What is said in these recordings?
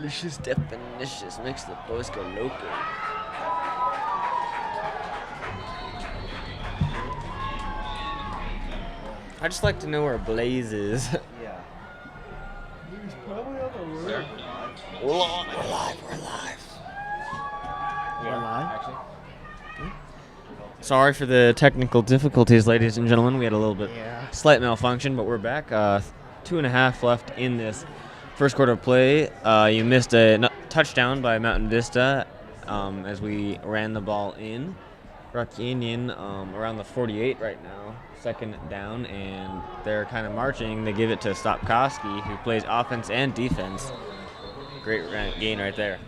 delicious definitions makes the boys go loco. I'd just like to know where Blaze is. Yeah. He's probably on the roof. We're live. We're live? Actually. Sorry for the technical difficulties, ladies and gentlemen. We had a little bit slight malfunction, but we're back. 2.5 left in this first quarter of play. You missed a touchdown by Mountain Vista as we ran the ball in. Rock Canyon around the 48 right now, second down, and they're kind of marching. They give it to Stopkowski, who plays offense and defense. Great gain right there.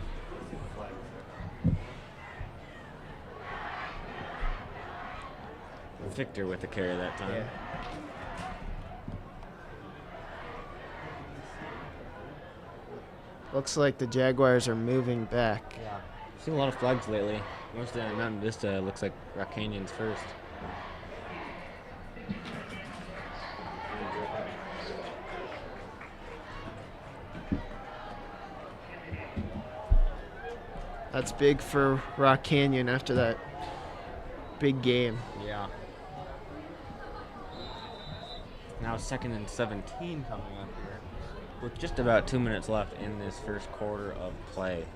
Victor with the carry that time. Yeah. Looks like the Jaguars are moving back. Yeah. I've seen a lot of flags lately. Most of Mountain Vista looks like Rock Canyon's first. That's big for Rock Canyon after that big game. Yeah. Now 2nd and 17 coming up here, with just about 2 minutes left in this first quarter of play.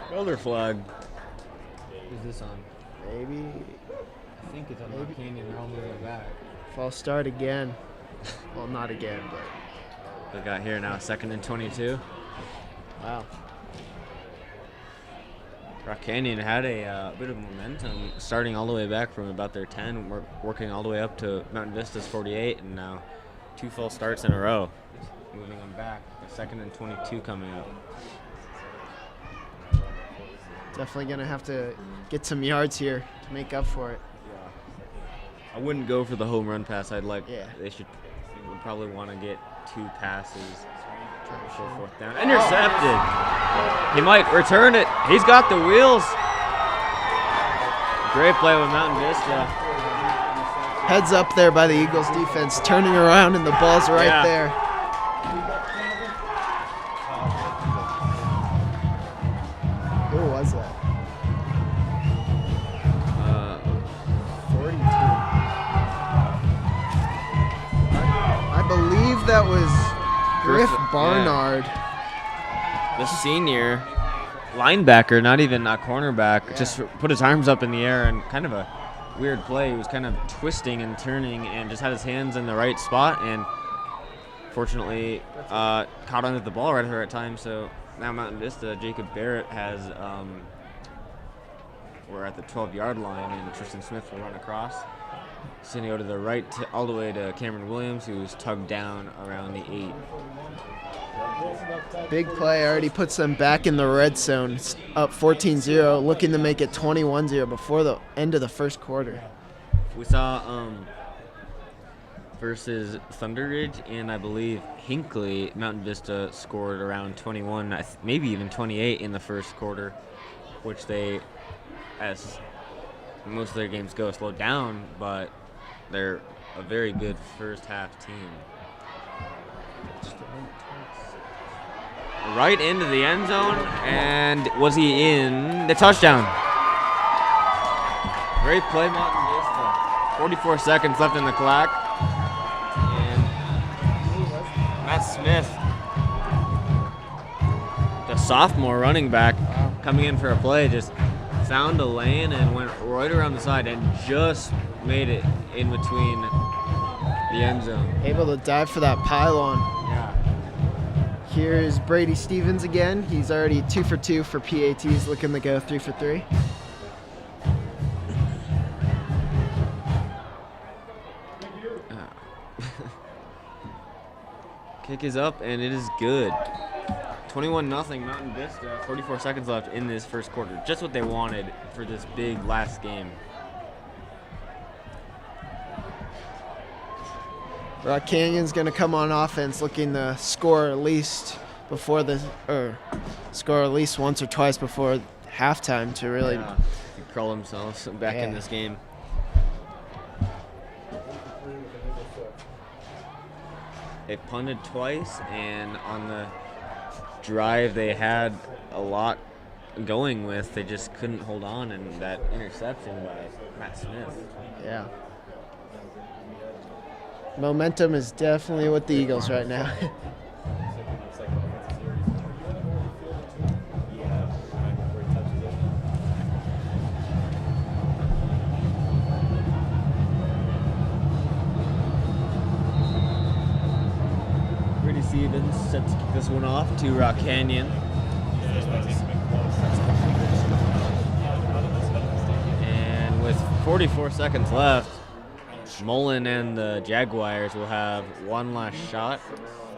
Another flag. Who's this on? Maybe I think it's on Rock Canyon. They're all moving back. false start again. Well, not again, but We got here now 2nd and 22. wow. Rock Canyon had a bit of momentum starting all the way back from about their 10, working all the way up to Mountain Vista's 48, and now 2 full starts in a row, moving them back. The 2nd and 22 coming up. Definitely gonna have to get some yards here to make up for it. I wouldn't go for the home run pass. They would probably want to get 2 passes for 4th down. Intercepted. He might return it. He's got the wheels. Great play with Mountain Vista. Heads up there by the Eagles defense, turning around and the ball's right there. Who was that? 42. I believe that was Griff Barnard. The senior linebacker, not even a cornerback, just put his arms up in the air, and kind of a weird play. He was kind of twisting and turning and just had his hands in the right spot, and fortunately caught onto the ball right at the right time. So now Mountain Vista, Jacob Barrett has, we're at the 12-yard line, and Tristan Smith will run across. He's going to go to the right all the way to Cameron Williams, who's tugged down around the 8. Big play already puts them back in the red zone. It's up 14-0, looking to make it 21-0 before the end of the first quarter. We saw versus Thunder Ridge and I believe Hinckley, Mountain Vista scored around 21, maybe even 28 in the first quarter, which they, as most of their games go, slowed down, but they're a very good first half team. Right into the end zone, and was he in the touchdown? Great play, Mountain Vista. 44 seconds left in the clock, and Matt Smith, the sophomore running back, coming in for a play, just found a lane and went right around the side and just made it in between the end zone. Able to dive for that pylon. Yeah. Here's Brady Stevens again. He's already 2 for 2 for PATs, looking to go 3 for 3. Kick is up, and it is good. 21-0 Mountain Vista. 44 seconds left in this first quarter. Just what they wanted for this big last game. Rock Canyon's going to come on offense, looking to score at least once or twice before halftime to really crawl themselves back in this game. They punted twice, and on the drive they had a lot going with. They just couldn't hold on, and that interception by Matt Smith. Yeah. Momentum is definitely with the Eagles right now. Stevens set to kick this one off to Rock Canyon. And with 44 seconds left, Mullen and the Jaguars will have one last shot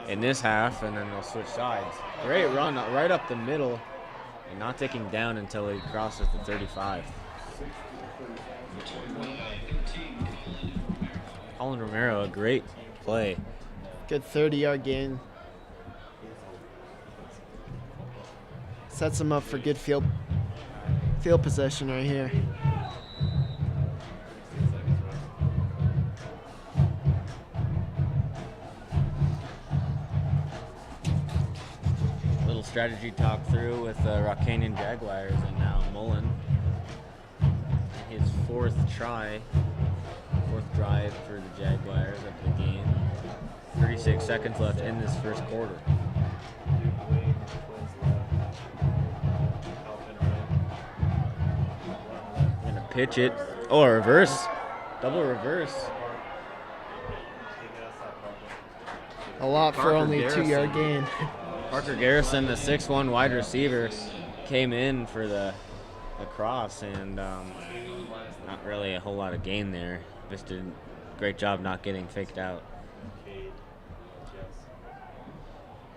in this half, and then they'll switch sides. Great run right up the middle, and not taking down until he crosses the 35. Colin Romero, a great play. Good 30-yard gain. Sets them up for good field possession right here. Little strategy talk through with the Rock Canyon Jaguars, and now Mullen. His fourth drive for the Jaguars of the game. 36 seconds left in this first quarter. Gonna pitch it. Oh, a reverse. Double reverse. A lot for only a 2-yard gain. Parker Garrison, the 6'1" wide receiver, came in for the cross, and not really a whole lot of gain there. Just did a great job not getting faked out.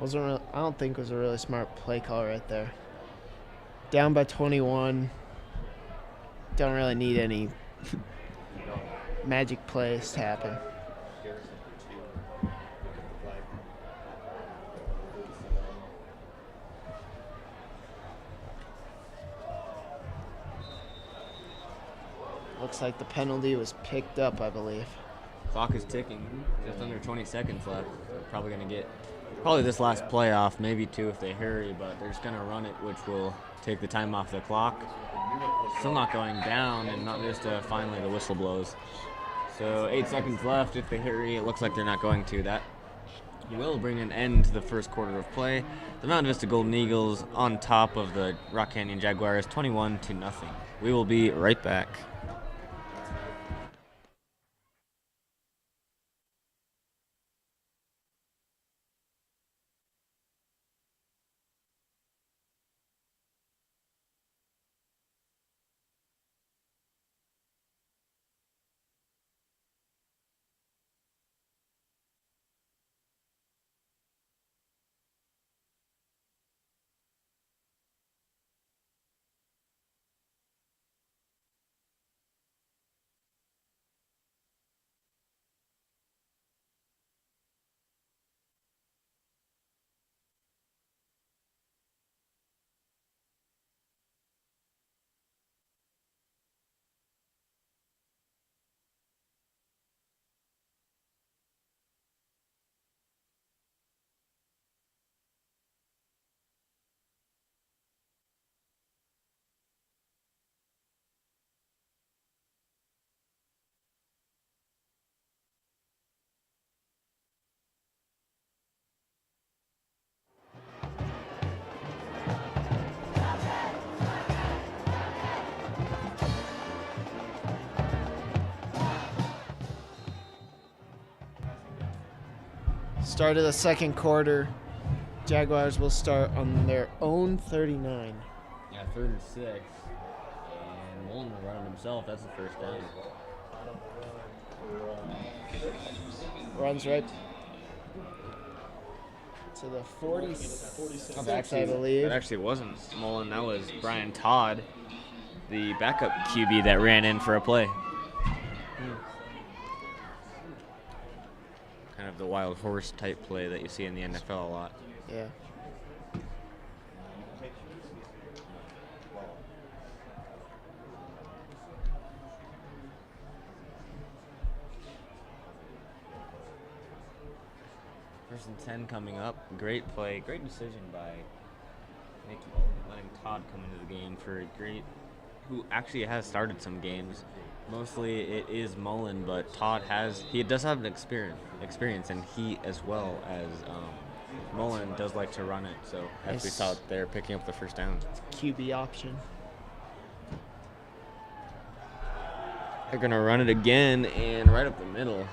I don't think it was a really smart play call right there. Down by 21. Don't really need any magic plays to happen. Looks like the penalty was picked up, I believe. Clock is ticking. Just under 20 seconds left. They're probably going to get this last play off, maybe 2 if they hurry, but they're just going to run it, which will take the time off the clock. Still not going down, and not just finally the whistle blows. So 8 seconds left. If they hurry, it looks like they're not going to. That will bring an end to the first quarter of play. The Mountain Vista Golden Eagles on top of the Rock Canyon Jaguars 21-0. We will be right back. Start of the second quarter. Jaguars will start on their own 39. Yeah, 3rd and 6. And Mullen will run it himself. That's the first down. Runs right to the 46, I believe. That actually wasn't Mullen. That was Brian Todd, the backup QB that ran in for a play. Kind of the wild horse type play that you see in the NFL a lot. Yeah. First and 10 coming up. Great play. Great decision by letting Todd come into the game for a great, who actually has started some games. Mostly it is Mullen, but Todd does have an experience, and he, as well as Mullen, does like to run it. So as we saw it there, picking up the first down. QB option. They're going to run it again, and right up the middle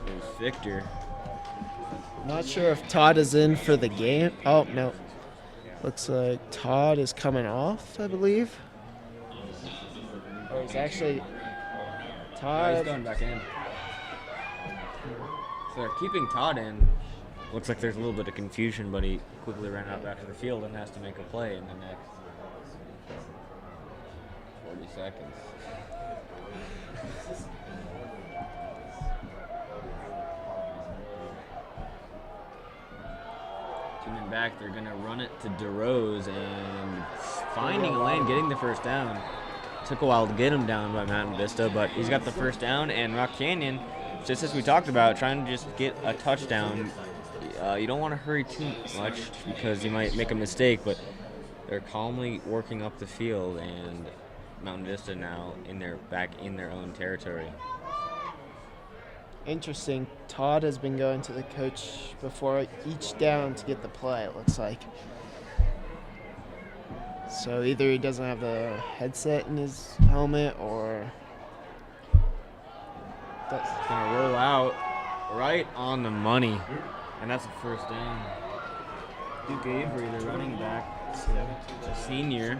is Victor. Not sure if Todd is in for the game. Oh, no. Looks like Todd is coming off, I believe. Or he's actually... Todd... He's going back in. So they're keeping Todd in. Looks like there's a little bit of confusion, but he quickly ran out back to the field and has to make a play in the next 40 seconds. Tuning back, they're going to run it to DeRose, and finding a lane, getting the first down. Took a while to get him down by Mountain Vista, but he's got the first down, and Rock Canyon, just as we talked about, trying to just get a touchdown. You don't want to hurry too much because you might make a mistake, but they're calmly working up the field, and Mountain Vista now back in their own territory. Interesting. Todd has been going to the coach before each down to get the play, it looks like. So either he doesn't have the headset in his helmet, or that's going to roll out right on the money, and that's a first down. Duke Avery, the running back, a senior.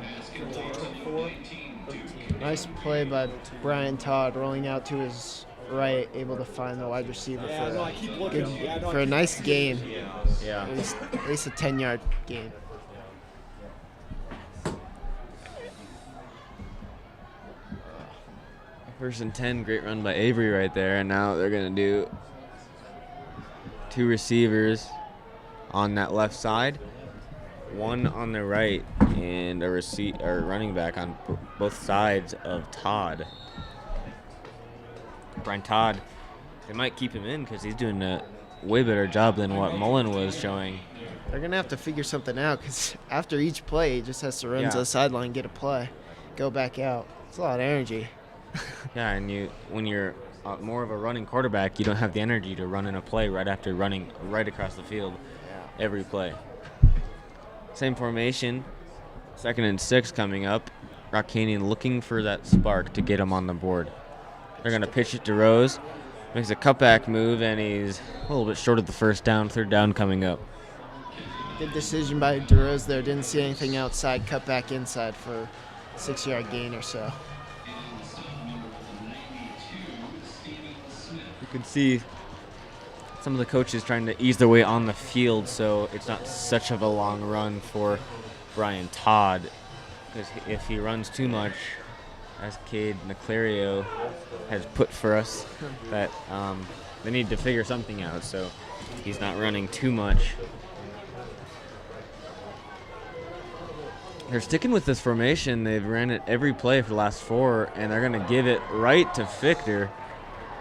Nice play by Brian Todd, rolling out to his right, able to find the wide receiver for a nice gain. Yeah. At least a 10-yard gain. First and 10, great run by Avery right there, and now they're going to do two receivers on that left side, one on the right, and a running back on both sides of Todd. Brian Todd, they might keep him in because he's doing a way better job than what Mullen was showing. They're going to have to figure something out because after each play, he just has to run to the sideline, get a play, go back out. It's a lot of energy. Yeah, and when you're more of a running quarterback, you don't have the energy to run in a play right after running right across the field every play. Same formation, 2nd and 6 coming up. Rock Canyon looking for that spark to get him on the board. They're going to pitch it to Rose. Makes a cutback move, and he's a little bit short of the first down. 3rd down coming up. Good decision by DeRose there. Didn't see anything outside. Cut back inside for a 6-yard gain or so. You can see some of the coaches trying to ease their way on the field so it's not such of a long run for Brian Todd. Because if he runs too much, as Cade Naclario has put for us, that they need to figure something out so he's not running too much. They're sticking with this formation. They've ran it every play for the last 4, and they're going to give it right to Victor.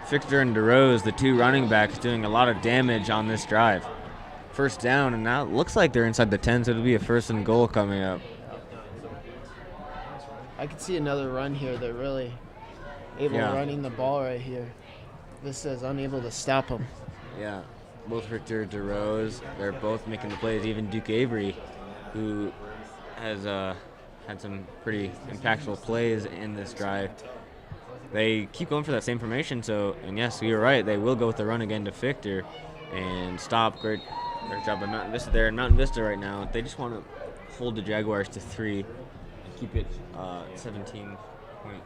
Victor and DeRose, the two running backs, doing a lot of damage on this drive. First down, and now it looks like they're inside the 10, so it'll be a 1st and goal coming up. I could see another run here. They're really able running the ball right here. Vista is unable to stop them. Yeah, both Victor and DeRose, they're both making the plays. Even Duke Avery, who has had some pretty impactful plays in this drive. They keep going for that same formation, and yes, you're right, they will go with the run again to Victor and stop. Great job by Mountain Vista there. And Mountain Vista right now, they just want to hold the Jaguars to 3 and keep it 17-point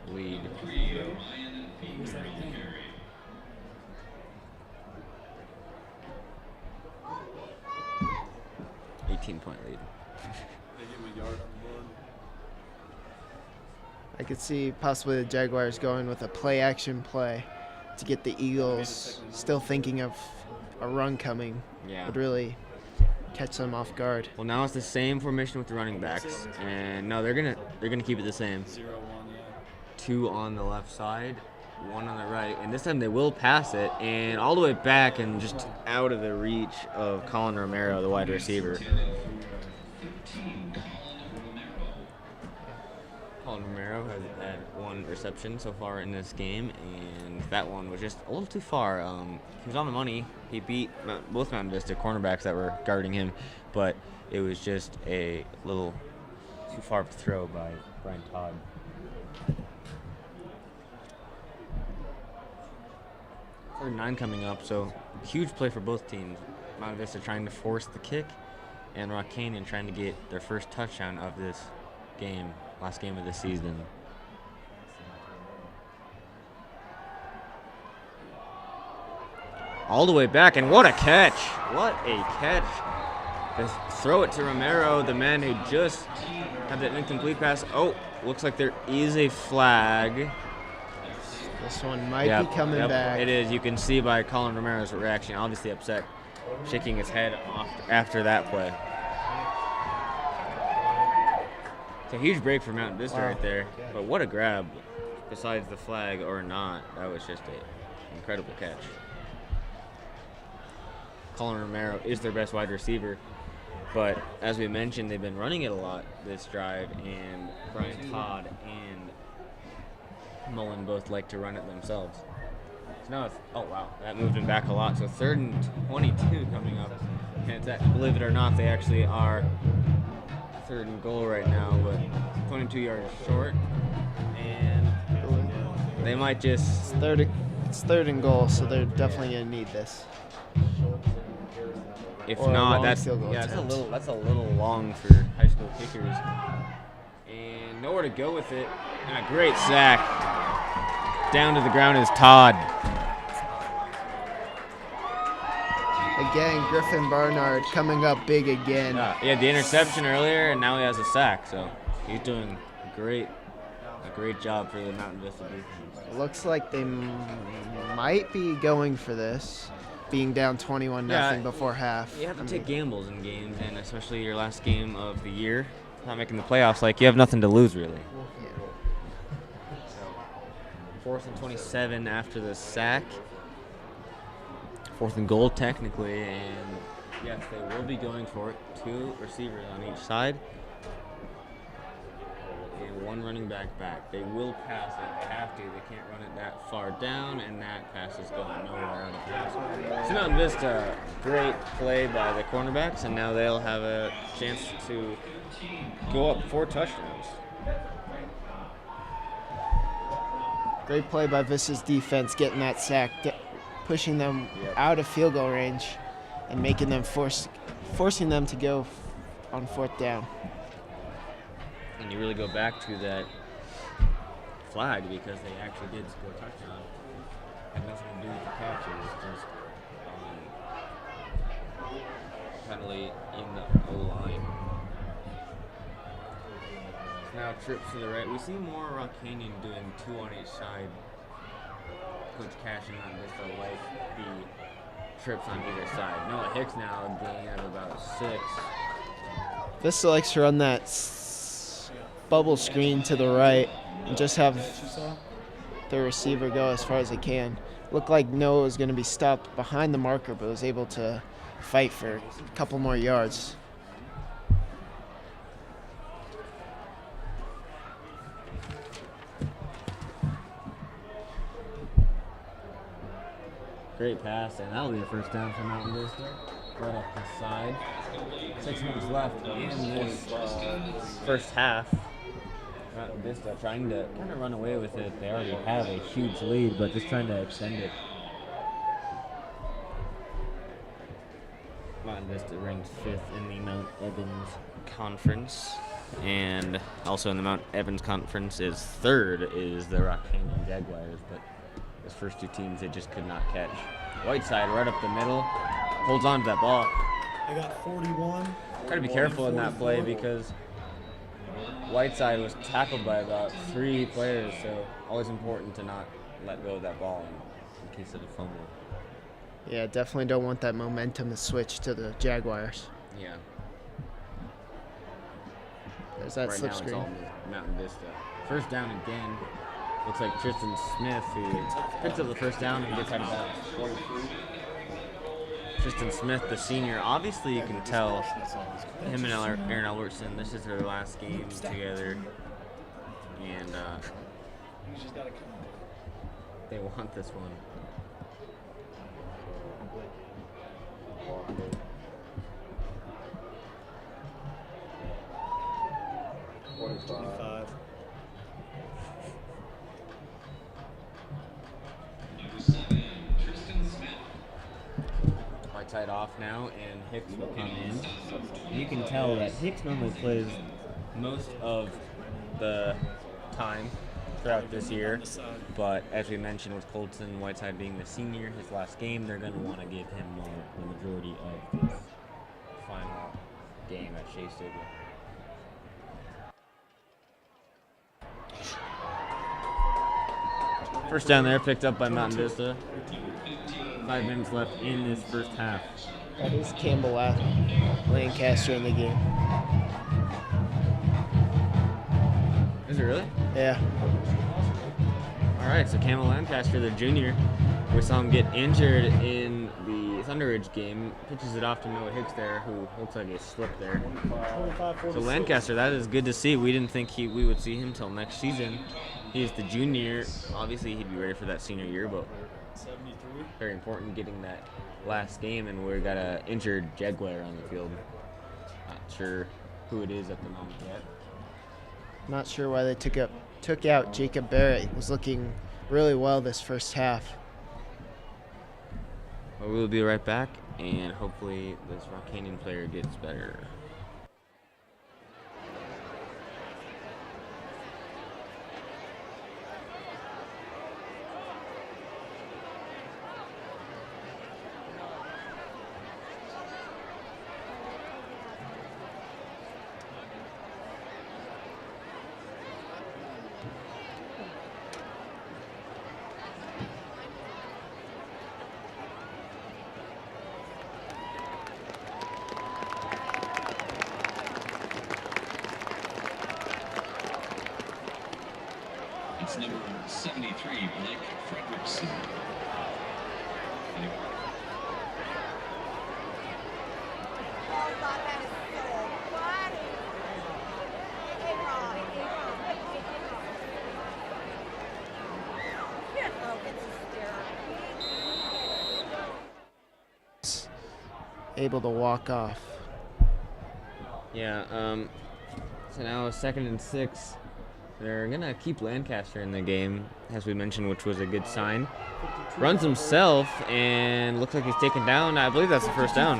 lead. 18-point lead. I could see possibly the Jaguars going with a play-action play to get the Eagles still thinking of a run coming. Yeah. Would really catch them off guard. Well, now it's the same formation with the running backs, and no, they're gonna keep it the same. 2 on the left side, one on the right, and this time they will pass it, and all the way back and just out of the reach of Colin Romero, the wide receiver. Colin Romero has had one reception so far in this game, and that one was just a little too far. He was on the money. He beat both Mountain Vista cornerbacks that were guarding him, but it was just a little too far of a throw by Brian Todd. Third and 9 coming up, so huge play for both teams. Mountain Vista trying to force the kick, and Rock Canyon trying to get their first touchdown of this game, last game of the season. All the way back, and what a catch! What a catch! Just throw it to Romero, the man who just had that incomplete pass. Oh, looks like there is a flag. This one might be coming back. It is. You can see by Colin Romero's reaction, obviously upset, shaking his head off after that play. It's a huge break for Mountain Vista right there. But what a grab, besides the flag or not. That was just an incredible catch. Colin Romero is their best wide receiver, but as we mentioned, they've been running it a lot this drive, and Brian Todd and Mullen both like to run it themselves. So now it's, oh wow, that moved him back a lot. So 3rd and 22 coming up, and it's believe it or not, they actually are 3rd and goal right now, but 22 yards short, and they might just... It's 3rd and goal, so they're definitely going to need this. If or not, that's a little long for high school kickers. And nowhere to go with it. And a great sack. Down to the ground is Todd. Again, Griffin Barnard coming up big again. He had the interception earlier, and now he has a sack. So he's doing a great job for the Mountain Vista defense. Looks like they might be going for this, being down 21-0 before half. You have to take gambles in games, and especially your last game of the year, not making the playoffs. Like, you have nothing to lose, really. Yeah. So, 4th and 27 after the sack. 4th and goal, technically, and yes, they will be going for it. 2 receivers on each side. And 1 running back. They will pass it. They have to. They can't run it that far down, and that pass is going nowhere out of bounds. So Mountain Vista, great play by the cornerbacks, and now they'll have a chance to go up 4 touchdowns. Great play by Vista's defense, getting that sack, pushing them out of field goal range, and making them forcing them to go on 4th down. And you really go back to that flag because they actually did score a touchdown. Had nothing to do with the catch. It was just penalty in the O-line. Now trips to the right. We see more Rock Canyon doing 2 on each side. Coach Cashin on this like the trips on either side. Noah Hicks now a gain of about 6. Vista likes to run that bubble screen to the right and just have the receiver go as far as they can. Looked like Noah was going to be stopped behind the marker, but was able to fight for a couple more yards. Great pass, and that'll be a first down for Mountain Vista. Right up the side. 6 minutes left in this first half. Mountain Vista trying to kind of run away with it. They already have a huge lead, but just trying to extend it. Mountain Vista ranked 5th in the Mount Evans Conference, and also in the Mount Evans Conference is 3rd is the Rock Canyon Jaguars, but those first 2 teams they just could not catch. Whiteside right up the middle, holds on to that ball. They got 41. Got to be careful in that play because Whiteside was tackled by about 3 players, so always important to not let go of that ball in case of a fumble. Yeah, definitely don't want that momentum to switch to the Jaguars. Yeah. There's that right slip now screen. it's all Mountain Vista. First down again. Looks like Tristan Smith, who picks up the first down and gets out of bounds. Tristan Smith, the senior, obviously you can tell him and Aaron Albertson, this is their last game together. And they want this one. Tight off now, and Hicks will come in. You can tell that Hicks normally plays most of the time throughout this year, but as we mentioned with Colton Whiteside being the senior, his last game, they're going to want to give him the majority of this final game at Shea Stadium. First down there, picked up by Mountain Vista. 5 minutes left in this first half. That is Campbell Lancaster in the game. Is it really? Yeah. All right, so Campbell Lancaster, the junior, we saw him get injured in the Thunder Ridge game. Pitches it off to Noah Hicks there, who looks like he slipped there. So Lancaster, that is good to see. We didn't think we would see him till next season. He's the junior. Obviously, he'd be ready for that senior year, but very important getting that last game, and we got an injured Jaguar on the field. Not sure who it is at the moment yet. Not sure why they took out Jacob Barrett. He was looking really well this first half. Well, we'll be right back, and hopefully this Rock Canyon player gets better. It's number 73, Blake Fredrickson. Able to walk off. Yeah, so now 2nd and 6. They're going to keep Lancaster in the game, as we mentioned, which was a good sign. Runs himself, and looks like he's taken down. I believe that's the first down.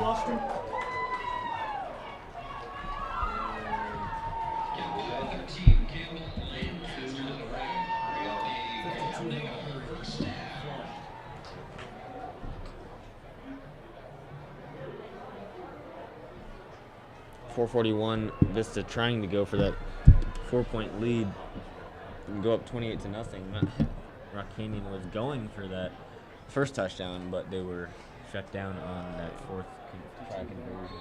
.441, Vista trying to go for that 4-point lead and go up 28-0. Rock Canyon was going for that first touchdown, but they were shut down on that fourth try conversion.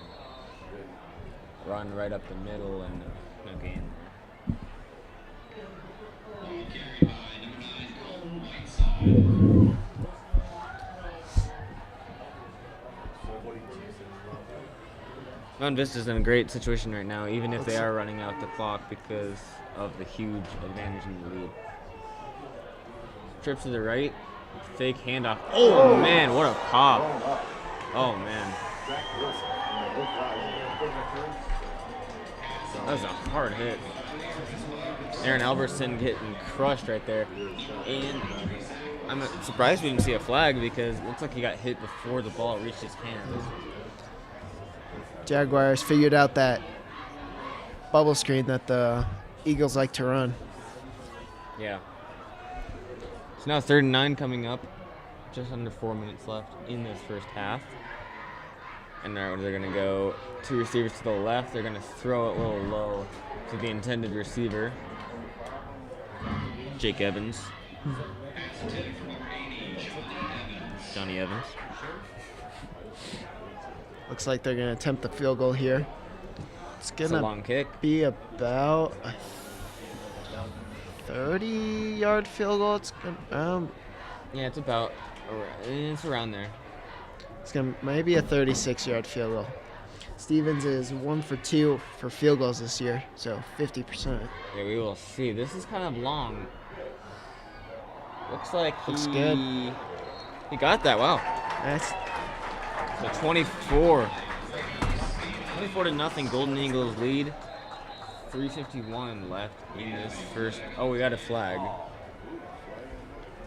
Run right up the middle and no gain. Mount Vista's in a great situation right now, even if they are running out the clock because of the huge advantage in the lead. Trips to the right, fake handoff. Oh man, what a pop! Oh man, that was a hard hit. Aaron Albertson getting crushed right there, and I'm surprised we didn't see a flag because it looks like he got hit before the ball reached his hands. Jaguars figured out that bubble screen that the Eagles like to run. Yeah. So now 3rd and 9 coming up. Just under 4 minutes left in this first half. And now they're going to go 2 receivers to the left. They're going to throw it a little low to the intended receiver, Jake Evans. Johnny Evans. Looks like they're going to attempt the field goal here. It's going a long kick. Be about 30-yard field goal. Yeah, it's around there. It's gonna maybe a 36-yard field goal. Stevens is 1 for 2 for field goals this year, so 50%. Yeah, we will see. This is kind of long. Looks like Looks good. He got that. Wow. That's So 24 to nothing. Golden Eagles lead. 3:51 left in this first. Oh, we got a flag.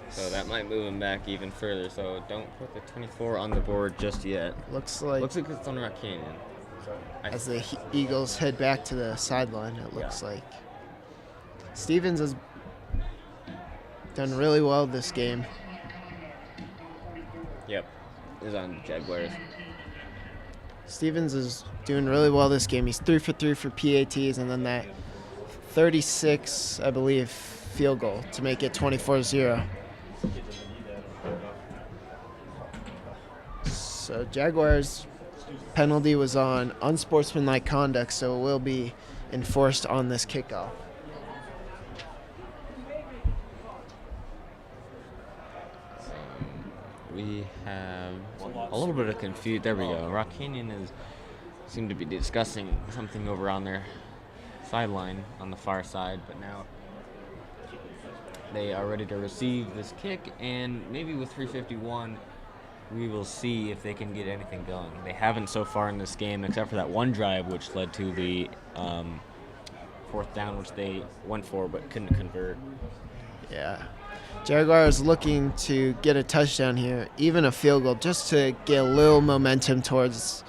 So that might move him back even further. So don't put the 24 on the board just yet. looks like it's on Rock Canyon. as the Eagles head back to the sideline, it looks like Stevens has done really well this game. Yep, is on Jaguars. Stevens is doing really well this game. He's 3 for 3 for PATs, and then that 36, I believe, field goal to make it 24-0. So Jaguars penalty was on unsportsmanlike conduct, so it will be enforced on this kickoff. We have a little bit of confusion. There we go. Rock Canyon seemed to be discussing something over on their sideline on the far side, but now they are ready to receive this kick, and maybe with 3:51, we will see if they can get anything going. They haven't so far in this game, except for that one drive which led to the 4th down, which they went for but couldn't convert. Yeah. Jaguars looking to get a touchdown here, even a field goal, just to get a little momentum towards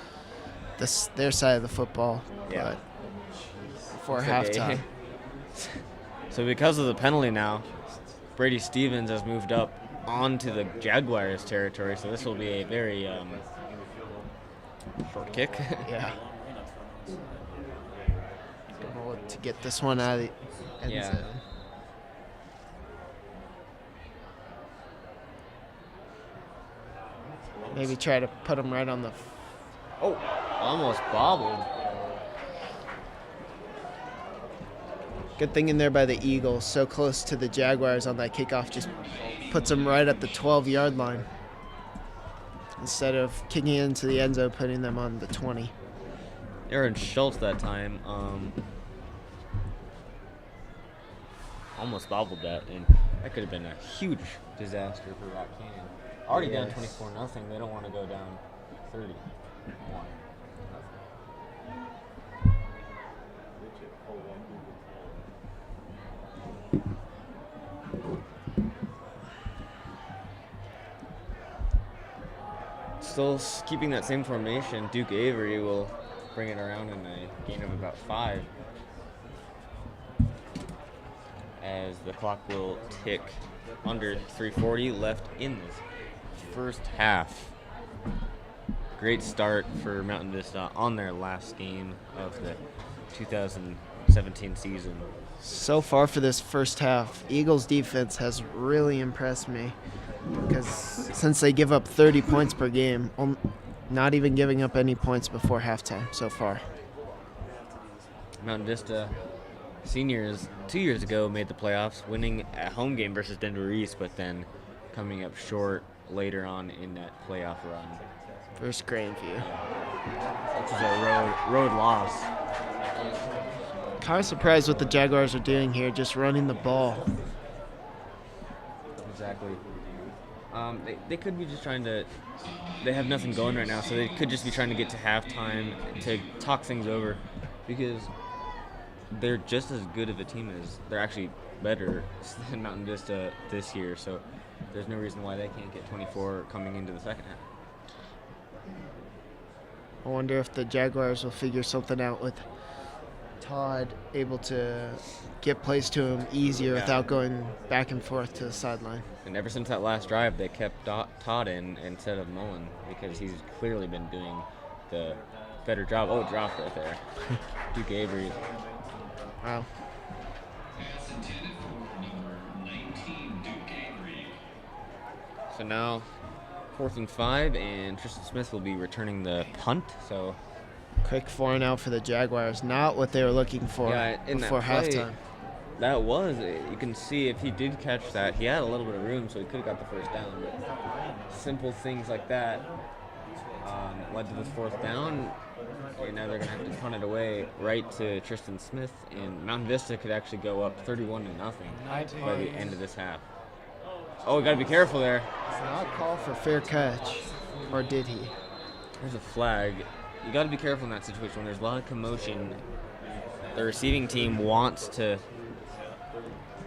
their side of the football. Yeah. But before Okay. halftime. So because of the penalty now, Brady Stevens has moved up onto the Jaguars territory, so this will be a very short kick. Yeah. Gonna look to get this one out of the end Yeah. zone. Maybe try to put him right on the. Oh, almost bobbled. Good thing in there by the Eagles, so close to the Jaguars on that kickoff, just puts them right at the 12-yard line. Instead of kicking into the end zone, putting them on the 20. Aaron Schultz that time almost bobbled that, and that could have been a huge disaster for Rock Canyon. Already down 24-0. They don't want to go down 30. Still keeping that same formation, Duke Avery will bring it around in a gain of about 5. As the clock will tick under 3:40 left in this first half. Great start for Mountain Vista on their last game of the 2017 season. So far for this first half, Eagles defense has really impressed me because since they give up 30 points per game, not even giving up any points before halftime so far. Mountain Vista seniors 2 years ago made the playoffs, winning a home game versus Denver East, but then coming up short later on in that playoff run. First Grandview. Which is a road loss. Kind of surprised what the Jaguars are doing here, just running the ball. Exactly. They could be just trying to. They have nothing going right now, so they could just be trying to get to halftime to talk things over, because they're just as good of a team as they're actually better than Mountain Vista this year. So there's no reason why they can't get 24 coming into the second half. I wonder if the Jaguars will figure something out with Todd able to get plays to him easier without going back and forth to the sideline. And ever since that last drive, they kept Todd in instead of Mullen, because he's clearly been doing the better job. Oh, dropped right there. Duke Avery. Wow. Pass intended for number 19, Duke Avery. So now 4th and 5, and Tristan Smith will be returning the punt. So Quick 4 and out for the Jaguars. Not what they were looking for yeah, in before that play, halftime. That was it. You can see if he did catch that, he had a little bit of room, so he could have got the first down. But simple things like that led to the fourth down, and now they're going to have to punt it away right to Tristan Smith, and Mountain Vista could actually go up 31-0 by the end of this half. Oh, we got to be careful there. It's not called for fair catch, or did he? There's a flag. You got to be careful in that situation when there's a lot of commotion. The receiving team wants to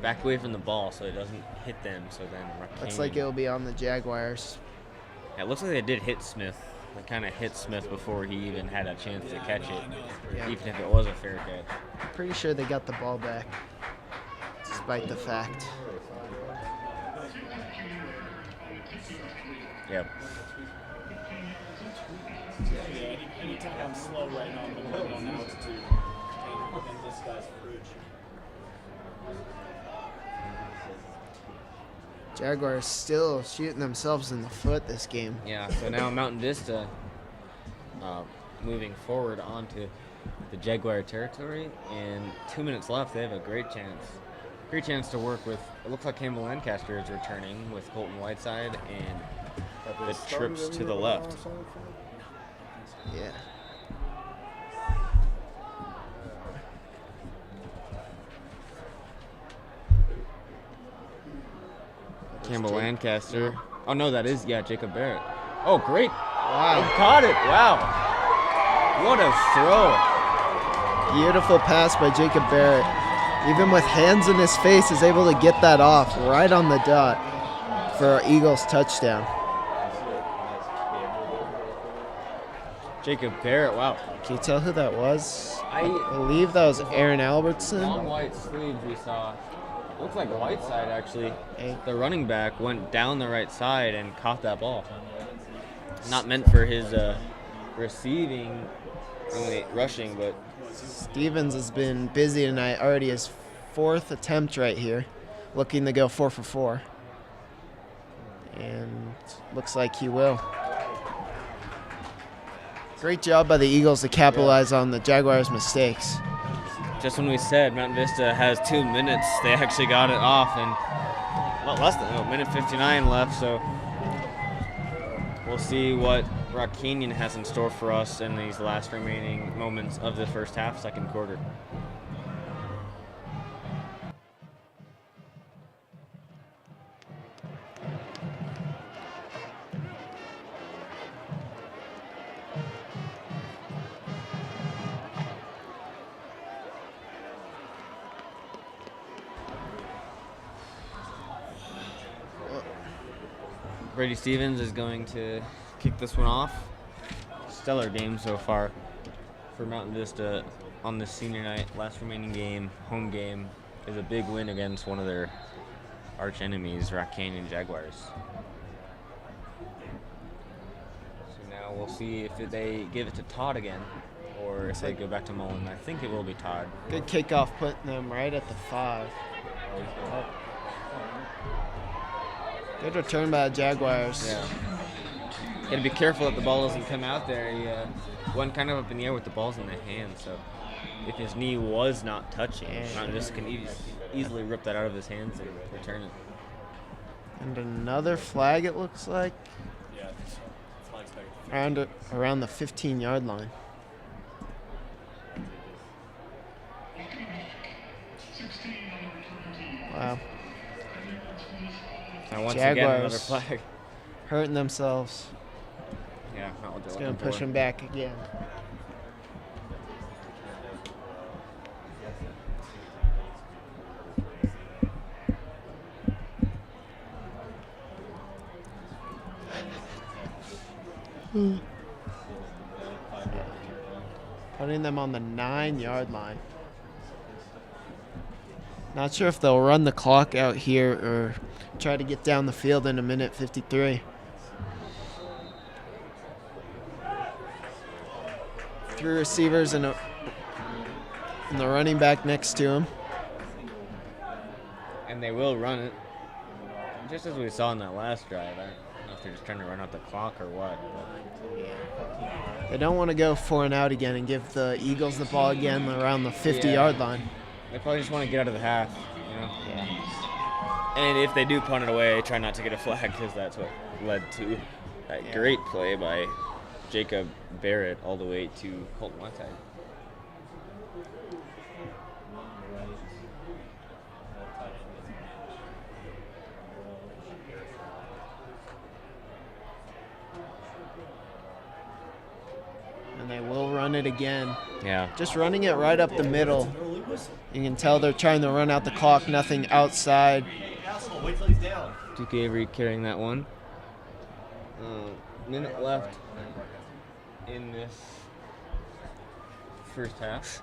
back away from the ball so it doesn't hit them. So then Looks like it'll be on the Jaguars. Yeah, it looks like they did hit Smith. They kind of hit Smith before he even had a chance to catch it, Yeah. even if it was a fair catch. Pretty sure they got the ball back, despite the fact. Yep. Anytime I'm slow right now, I'm going to put on altitude. And this guy's fridge. Jaguars still shooting themselves in the foot this game. Yeah, so now Mountain Vista moving forward onto the Jaguar territory, and 2 minutes left. They have a great chance to work with. It looks like Campbell Lancaster is returning with Colton Whiteside and the trips to the left. Yeah. Campbell Lancaster. Oh no, that is Jacob Barrett. Oh great! Wow. He caught it. Wow. What a throw! Beautiful pass by Jacob Barrett. Even with hands in his face, is able to get that off right on the dot for our Eagles touchdown. Jacob Barrett. Wow. Can you tell who that was? I believe that was Aaron Albertson. long white sleeves we saw. Looks like Whiteside actually. Hey. The running back went down the right side and caught that ball. Not meant for his receiving, only rushing, but Stevens has been busy tonight. Already his fourth attempt right here. Looking to go 4 for 4. And looks like he will. Great job by the Eagles to capitalize on the Jaguars' mistakes. just when we said Mountain Vista has 2 minutes, they actually got it off, and well, less than a minute 59 left, so we'll see what Rock Canyon has in store for us in these last remaining moments of the first half, second quarter. Brady Stevens is going to kick this one off. Stellar game so far for Mountain Vista on this senior night. Last remaining game, home game, is a big win against one of their arch enemies, Rock Canyon Jaguars. So now we'll see if they give it to Todd again or if they go back to Mullen. I think it will be Todd. Good kickoff, putting them right at the 5. Good return by the Jaguars. Yeah. Got to be careful that the ball doesn't come out there. He went kind of up in the air with the balls in the hand, so if his knee was not touching, Mountain Vista can easily rip that out of his hands and return it. And another flag, it looks like. Yeah, flag's back. Around the 15-yard line. Wow. And once again, another Jaguars flag. hurting themselves. Yeah, not what It's they're going looking to push for. them back again. Putting them on the 9-yard line. Not sure if they'll run the clock out here or try to get down the field in a minute 53. Three receivers and the running back next to him. And they will run it. Just as we saw in that last drive. I don't know if they're just trying to run out the clock or what. But They don't want to go 4 and out again and give the Eagles the ball again around the 50-yard line. They probably just want to get out of the half, you know? Yeah. And if they do punt it away, try not to get a flag because that's what led to that great play by Jacob Barrett all the way to Colton Whiteside. And they will run it again. Yeah. Just running it right up the middle. You can tell they're trying to run out the clock, nothing outside. Duke Avery carrying that one. Minute left in this first half.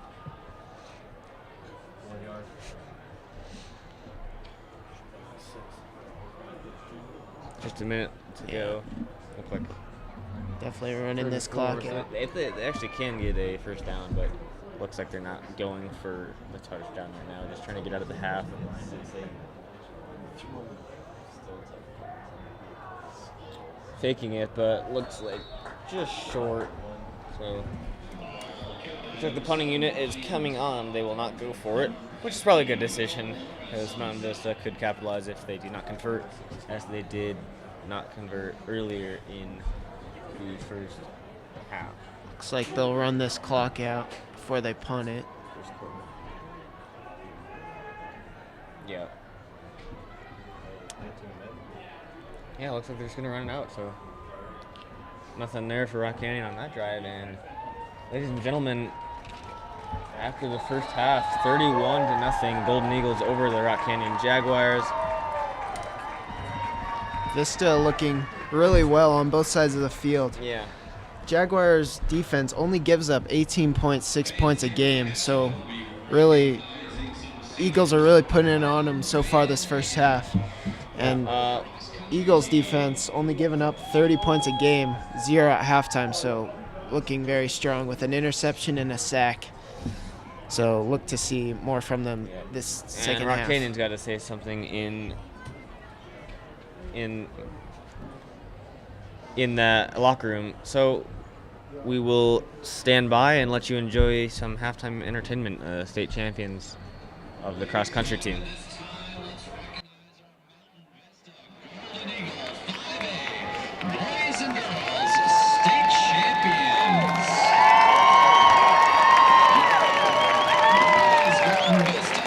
Just a minute to go. Look like Definitely running this clock out. If they actually can get a first down, but looks like they're not going for the touchdown right now. Just trying to get out of the half. Faking it, but looks like just short. So looks like the punting unit is coming on. They will not go for it, which is probably a good decision because Mountain Vista could capitalize if they do not convert, as they did not convert earlier in the first half. Looks like they'll run this clock out before they punt it. First quarter. Yeah. Yeah, looks like they're just going to run it out, so nothing there for Rock Canyon on that drive. And ladies and gentlemen, after the first half, 31-0, Golden Eagles over the Rock Canyon Jaguars. Vista looking really well on both sides of the field. Yeah. Jaguars defense only gives up 18.6 points a game, so really Eagles are really putting it on them so far this first half. And Eagles defense only giving up 30 points a game, 0 at halftime, so looking very strong with an interception and a sack. So look to see more from them this second and Rock half. Canyon's got to say something in that locker room. So we will stand by and let you enjoy some halftime entertainment. State champions of the cross country team. Boys and girls, state champions. Boys, Golden Vista.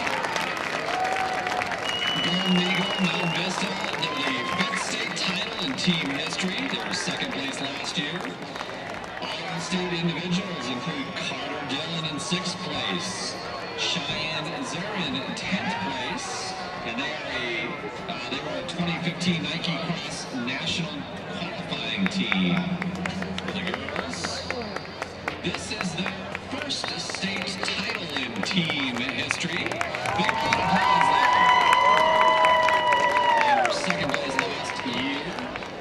Golden Eagle, Mount Vista, they're the 5th state title in team history. They were 2nd place last year. All state individuals include Carter Dillon in 6th place, Cheyenne Zarin in 10th place, and they were a 2015 Nike Cross National qualifying team. For the girls, this is their first state title in team history. Big round of applause there. They were 2nd place last year.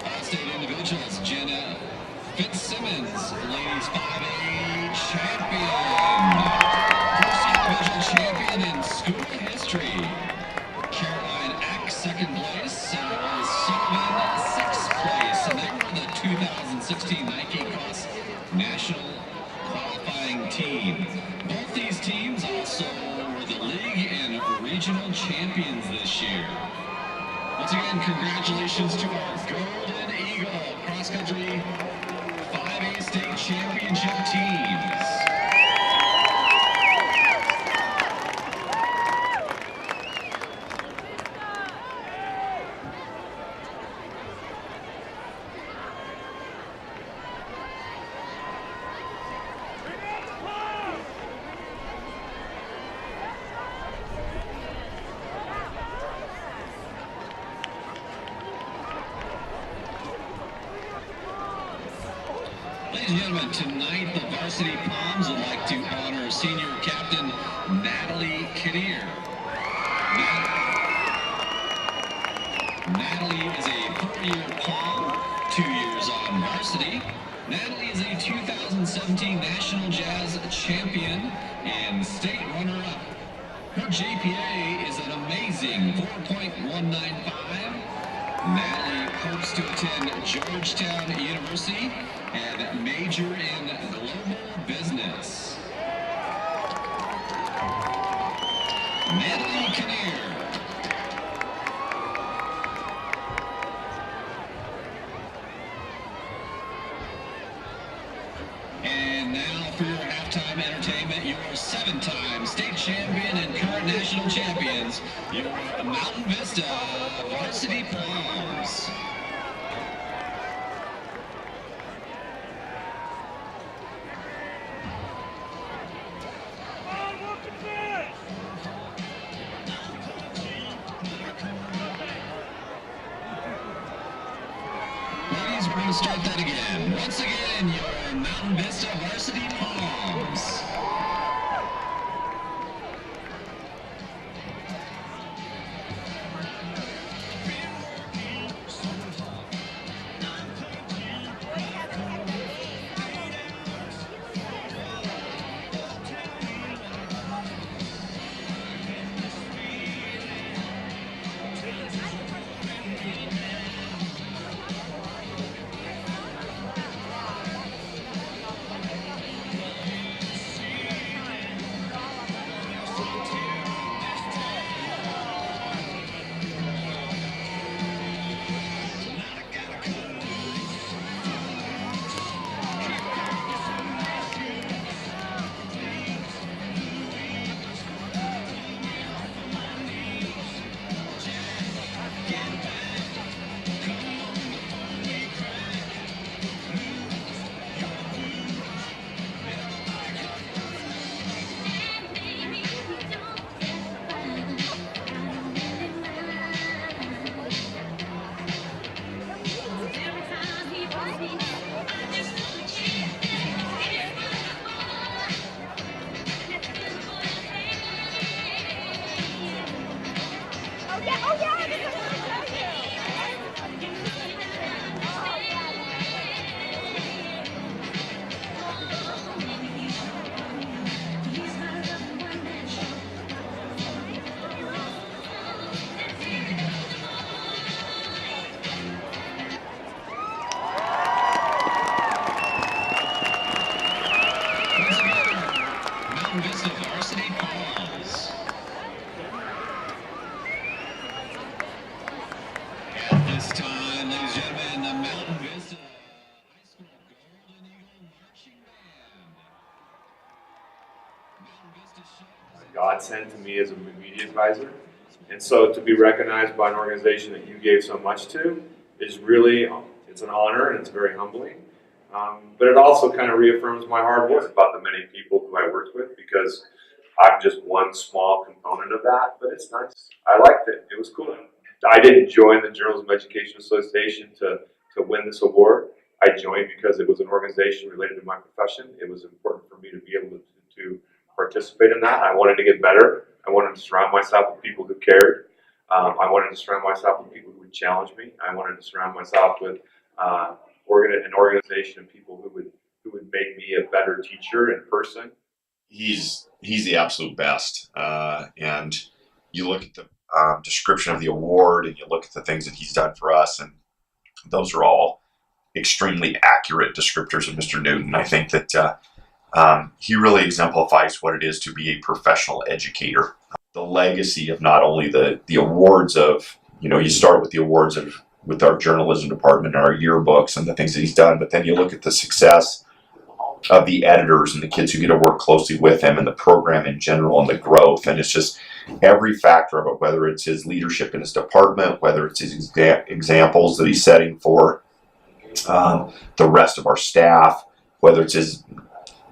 All-state individuals, Jenna Fitzsimmons, ladies 5A champion. First individual champion in school history. Caroline Eck, 2nd place. Sarah Sullivan, 6th place. And they were the 2016 Nike Cross National qualifying team. Both these teams also were the league and regional champions this year. Once again, congratulations to our Golden Eagle cross country 5A state championship teams. Ladies and gentlemen, tonight the varsity Palms would like to honor senior captain Natalie Kinnear. Natalie is a 4-year Palm, 2 years on varsity. Natalie is a 2017 National Jazz champion and state runner-up. Her GPA is an amazing 4.195. Natalie hopes to attend Georgetown University and major in global business. Natalie Kinnear. And now for your halftime entertainment, your 7-time state champion and current national champions, your Mountain Vista Varsity Palms. Ladies, we're going to start that again. Once again, your Mountain Vista Varsity Palms. Mountain Vista Varsity Palms. At this time, ladies and gentlemen, the Mountain Vista High School Golden Eagle Marching Band. Mountain Vista shows. God sent to me as a media advisor. And so to be recognized by an organization that you gave so much to is really, it's an honor and it's very humbling. But it also kind of reaffirms my hard work about the many people who I worked with, because I'm just one small component of that, but it's nice. I liked it. It was cool. I didn't join the Journalism Education Association to win this award. I joined because it was an organization related to my profession. It was important for me to be able to participate in that. I wanted to get better. I wanted to surround myself with people who cared. I wanted to surround myself with people who would challenge me. I wanted to surround myself with an organization of people who would make me a better teacher and person. He's the absolute best, and you look at the description of the award, and you look at the things that he's done for us, and those are all extremely accurate descriptors of Mr. Newton. I think that he really exemplifies what it is to be a professional educator. The legacy of not only the awards of, you start with the awards with our journalism department and our yearbooks and the things that he's done, but then you look at the success of the editors and the kids who get to work closely with him and the program in general and the growth. And it's just every factor of it, whether it's his leadership in his department, whether it's his examples that he's setting for the rest of our staff, whether it's his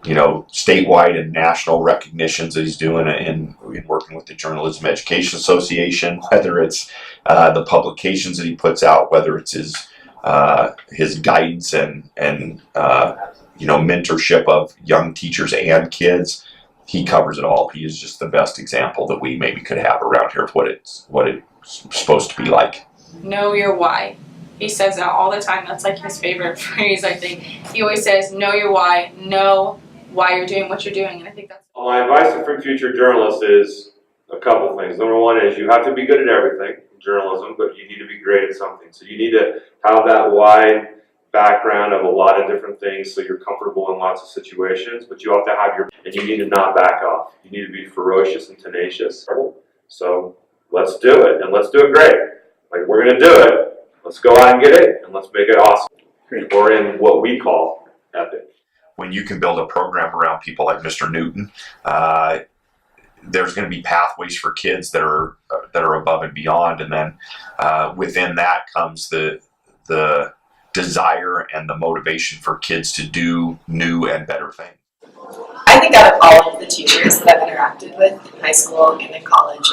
statewide and national recognitions that he's doing in working with the Journalism Education Association, whether it's the publications that he puts out, whether it's his guidance and mentorship of young teachers and kids. He covers it all. He is just the best example that we maybe could have around here of what it's supposed to be like. Know your why. He says that all the time. That's like his favorite phrase, I think. He always says, know your why, know why you're doing what you're doing. And I think that's... My advice for future journalists is a couple things. Number one is you have to be good at everything in journalism, but you need to be great at something. So you need to have that wide background of a lot of different things so you're comfortable in lots of situations, but you have to have and you need to not back off. You need to be ferocious and tenacious. So let's do it, and let's do it great. Like, we're going to do it. Let's go out and get it, and let's make it awesome. Or in what we call epic. When you can build a program around people like Mr. Newton, there's going to be pathways for kids that are above and beyond, and then within that comes the desire and the motivation for kids to do new and better things. I think out of all of the teachers that I've interacted with in high school and in college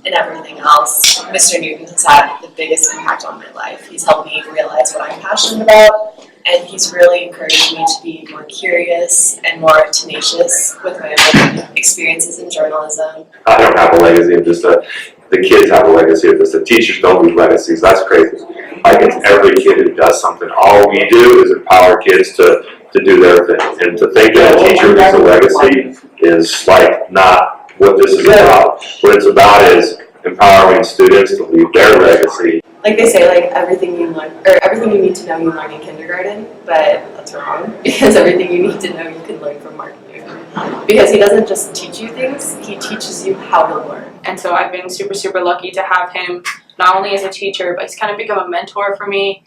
and everything else, Mr. Newton has had the biggest impact on my life. He's helped me realize what I'm passionate about, and he's really encouraged me to be more curious and more tenacious with my own experiences in journalism. I don't have a legacy of Vista. The kids have a legacy of Vista. Teachers don't leave legacies. That's crazy. Like, it's every kid who does something. All we do is empower kids to do their thing. And to think that a teacher leaves a legacy is like not what this is about. What it's about is empowering students to leave their legacy. Like they say, like everything you learn, or everything you need to know, you learn in kindergarten, but that's wrong, because everything you need to know, you can learn from Mark Newton. Because he doesn't just teach you things, he teaches you how to learn. And so I've been super, super lucky to have him not only as a teacher, but he's kind of become a mentor for me.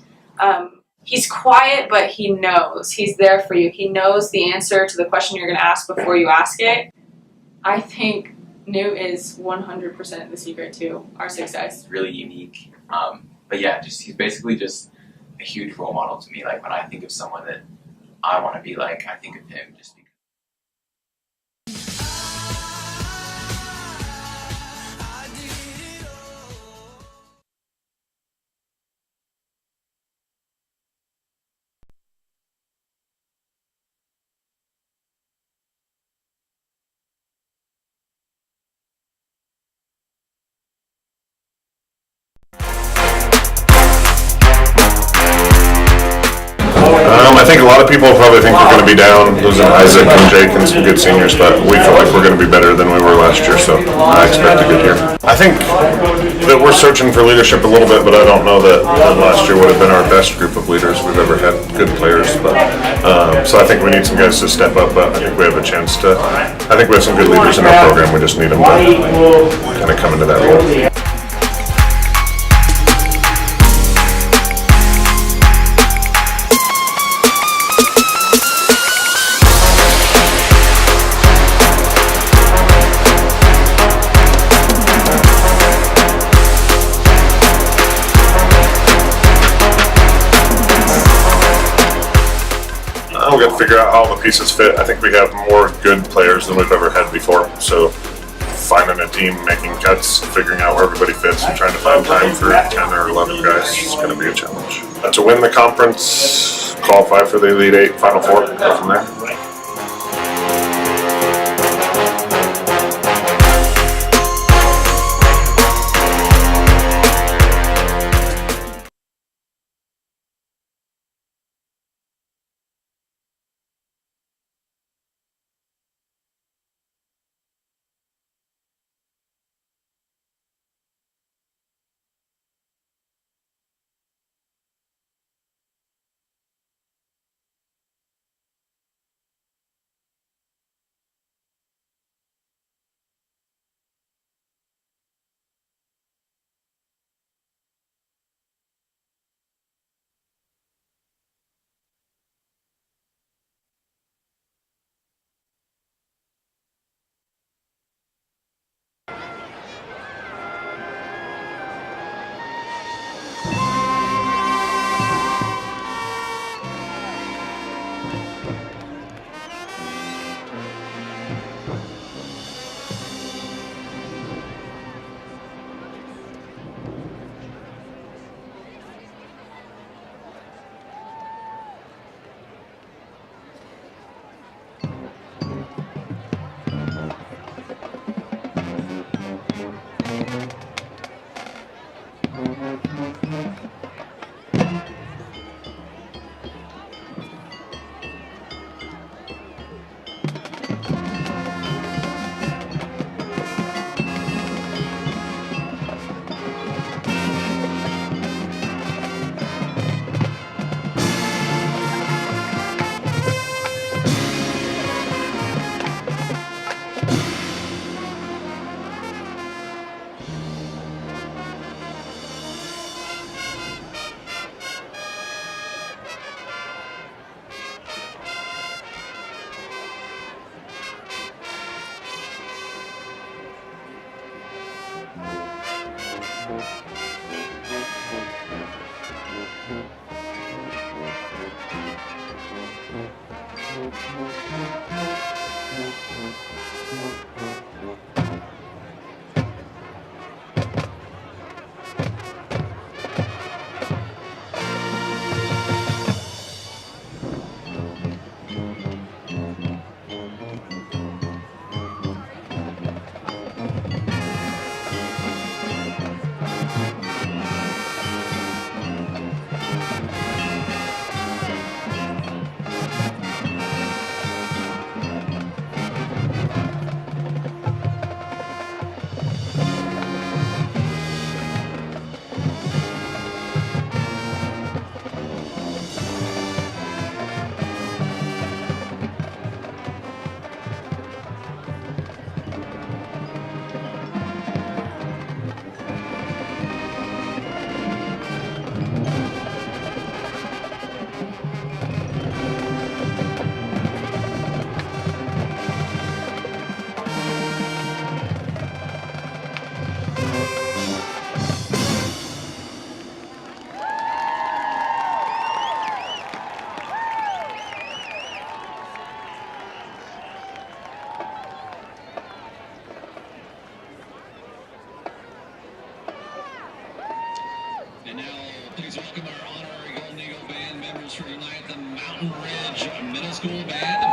He's quiet, but he knows. He's there for you. He knows the answer to the question you're going to ask before you ask it. I think Newt is 100% the secret to our success. Really unique. But yeah, he's basically just a huge role model to me. Like, when I think of someone that I want to be like, I think of him just because. I think a lot of people probably think we're going to be down, losing Isaac and Jake and some good seniors, but we feel like we're going to be better than we were last year, so I expect a good year. I think that we're searching for leadership a little bit, but I don't know that last year would have been our best group of leaders we've ever had, good players. But so I think we need some guys to step up, but I think we have a chance to. I think we have some good leaders in our program, we just need them to kind of come into that role. We've got to figure out how all the pieces fit. I think we have more good players than we've ever had before. So finding a team, making cuts, figuring out where everybody fits, and trying to find time for 10 or 11 guys is going to be a challenge. To win the conference, qualify for the Elite Eight, Final Four, go from there. Please welcome our honorary Golden Eagle Band members for tonight, the Mountain Ridge Middle School Band.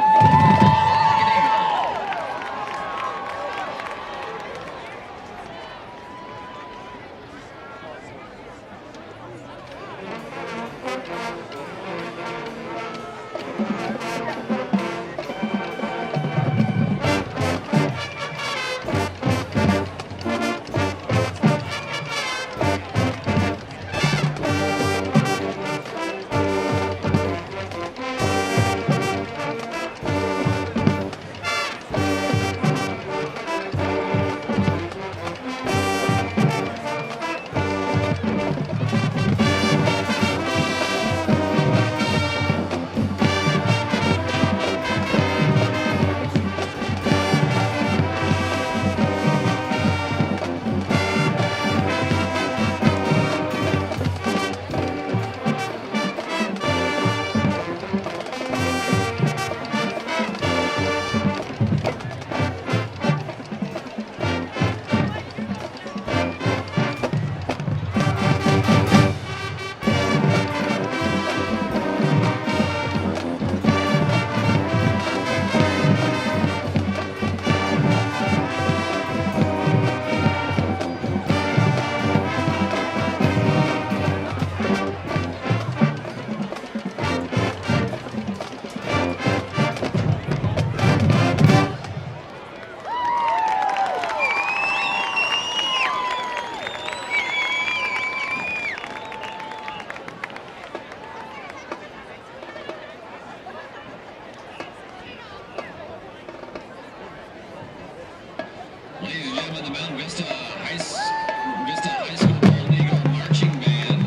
Ladies and gentlemen, the Mount Vista High School Golden Eagle Marching Band.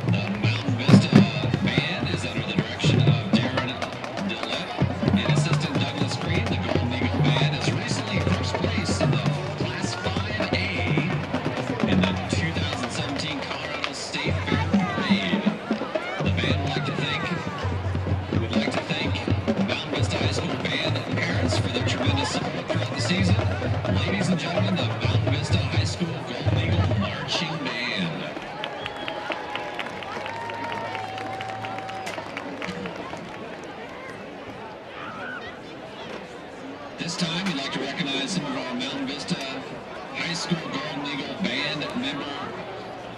The Mountain Vista Band is under the direction of Darren Dillett and assistant Douglas Green. The Golden Eagle Band is recently first place in the Class 5A in the 2017 Colorado State Fair Parade. The band would like to thank Mountain Vista High School Band parents for their tremendous support throughout the season. Ladies and gentlemen, the Mountain Vista High School Golden Eagle Marching Band. This time, we'd like to recognize some of our Mountain Vista High School Golden Eagle Band member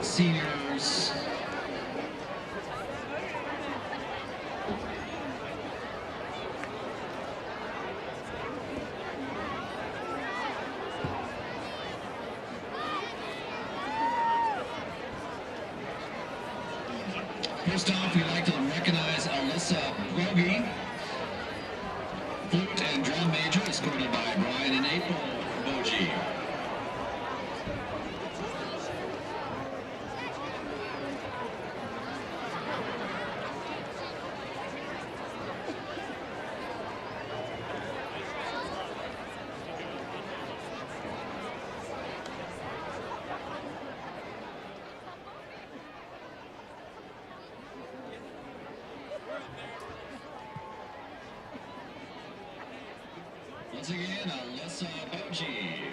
seniors. First off, we'd like to recognize Alyssa Brogy, flute and drum major, escorted by Brian and April Bogie. Once again, Alyssa Bogie.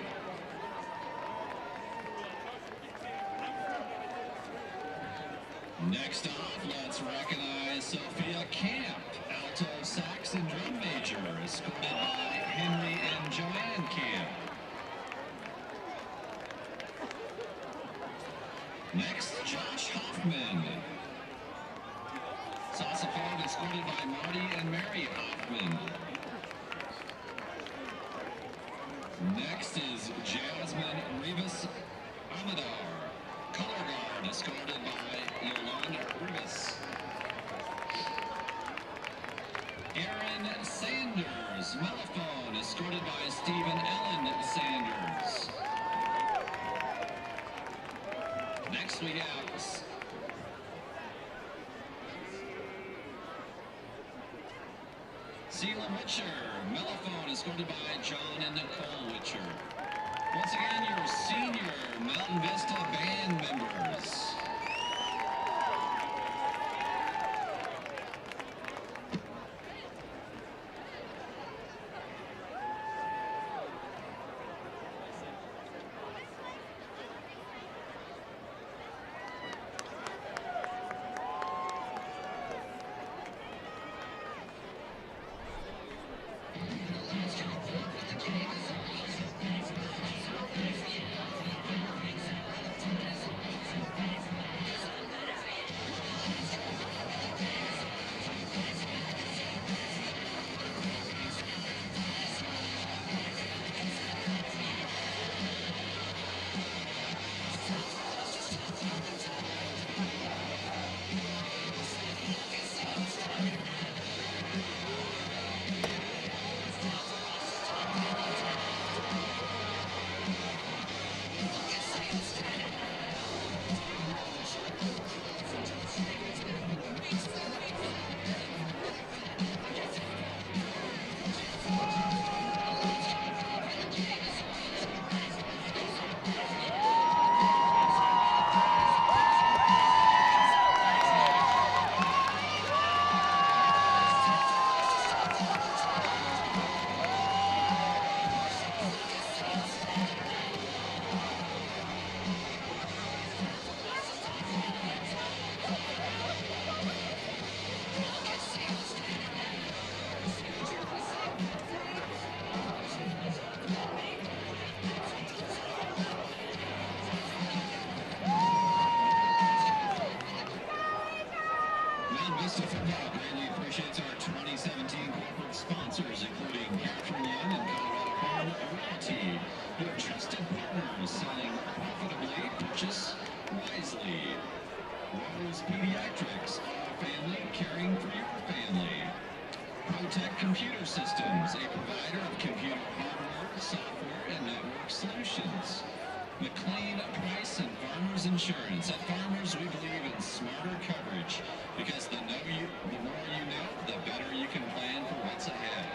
Next off, let's recognize Sophia Camp, alto sax and drum major, escorted by Henry and Joanne Camp. Next, Josh Hoffman, saxophone, escorted by Marty and Mary Hoffman. Next is Jasmine Rivas Amador, color guard, escorted by Yolanda Rivas. Aaron Sanders, mellophone, escorted by Stephen Ellen Sanders. Next we have Sheila Witcher, mellophone, escorted by John and Nicole Witcher. Once again, your senior Mountain Vista band members. Vista Football greatly appreciates our 2017 corporate sponsors, including Catherine Yen and Colorado Home Realty, who are trusted partners selling profitably, purchase wisely. Rose Pediatrics, our family caring for your family. Protect Computer Systems, a provider of computer hardware, software, and network solutions. McLean Price and Farmers Insurance. At Farmers, we believe in smarter coverage because the more you know, the better you can plan for what's ahead.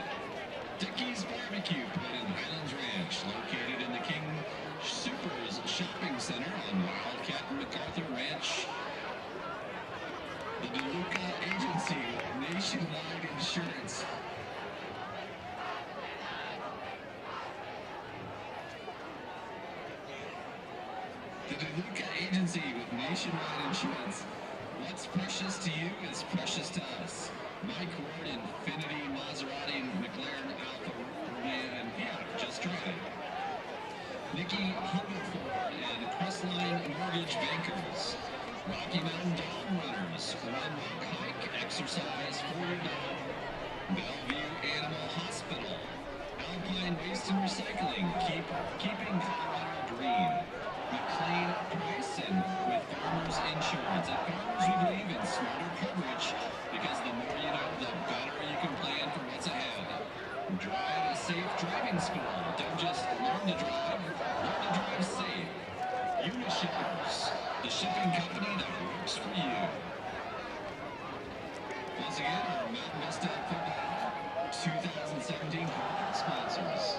Dickey's Barbecue put in Highlands Ranch, located in the King Supers Shopping Center on Wildcat and MacArthur Ranch. The DeLuca Agency with nationwide insurance. The DeLuca Agency with nationwide insurance. What's precious to you is precious to us. Mike Ward, Infinity, Maserati, McLaren, Alfa Romeo, and just drive. Nikki Hungerford and Crestline Mortgage Bankers. Rocky Mountain Dog Runners. Run, walk, hike, exercise for your dog. Bellevue Animal Hospital. Alpine Waste and Recycling. Keeping Colorado green. McLean Pricing with Farmers Insurance. At Farmers, we believe in smarter coverage because the more you know, the better you can plan for what's ahead. Drive a safe driving school. Don't just learn to drive safe. Unishippers, the shipping company that works for you. Once again, our Mountain Vista Football 2017 corporate sponsors.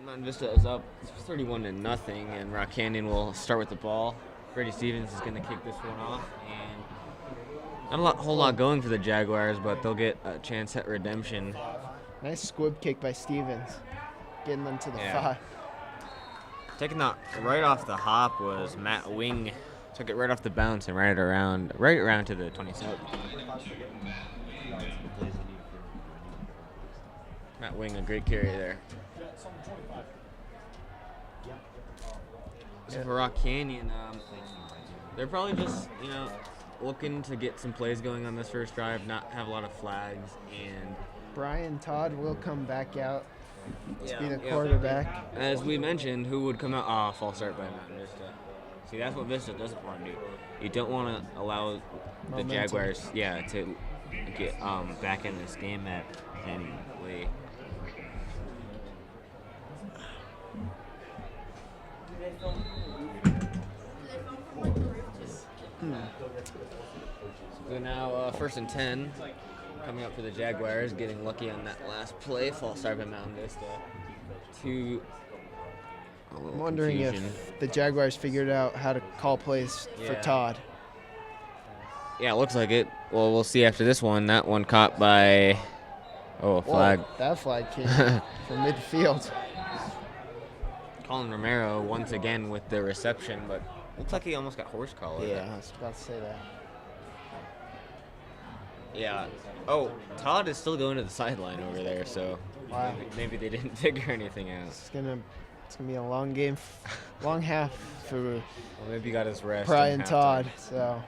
Mountain Vista is up 31-0, and Rock Canyon will start with the ball. Brady Stevens is going to kick this one off, and not a whole lot going for the Jaguars, but they'll get a chance at redemption. Nice squib kick by Stevens, getting them to the 5. Taking that right off the hop was Matt Wing. Took it right off the bounce and right around to the 27. Matt Wing, a great carry there. So for Rock Canyon, they're probably just, looking to get some plays going on this first drive, not have a lot of flags, and Brian Todd will come back out to be the quarterback. As we mentioned, who would come out? False start by Mountain Vista. See, that's what Vista doesn't want to do. You don't want to allow the Jaguars, to get back in this game at any way. So now 1st and 10 coming up for the Jaguars, getting lucky on that last play. False start by Mountain Vista. I'm wondering if the Jaguars figured out how to call plays for Todd. Yeah, it looks like it. Well, we'll see after this one. That one caught by a flag. Whoa, that flag came from midfield. Colin Romero once again with the reception, but looks like he almost got horse collar. Yeah, I was about to say that. Yeah. Oh, Todd is still going to the sideline over there, so maybe they didn't figure anything out. It's gonna be a long game, long half for. Well, maybe he got his rest. Brian Todd. So.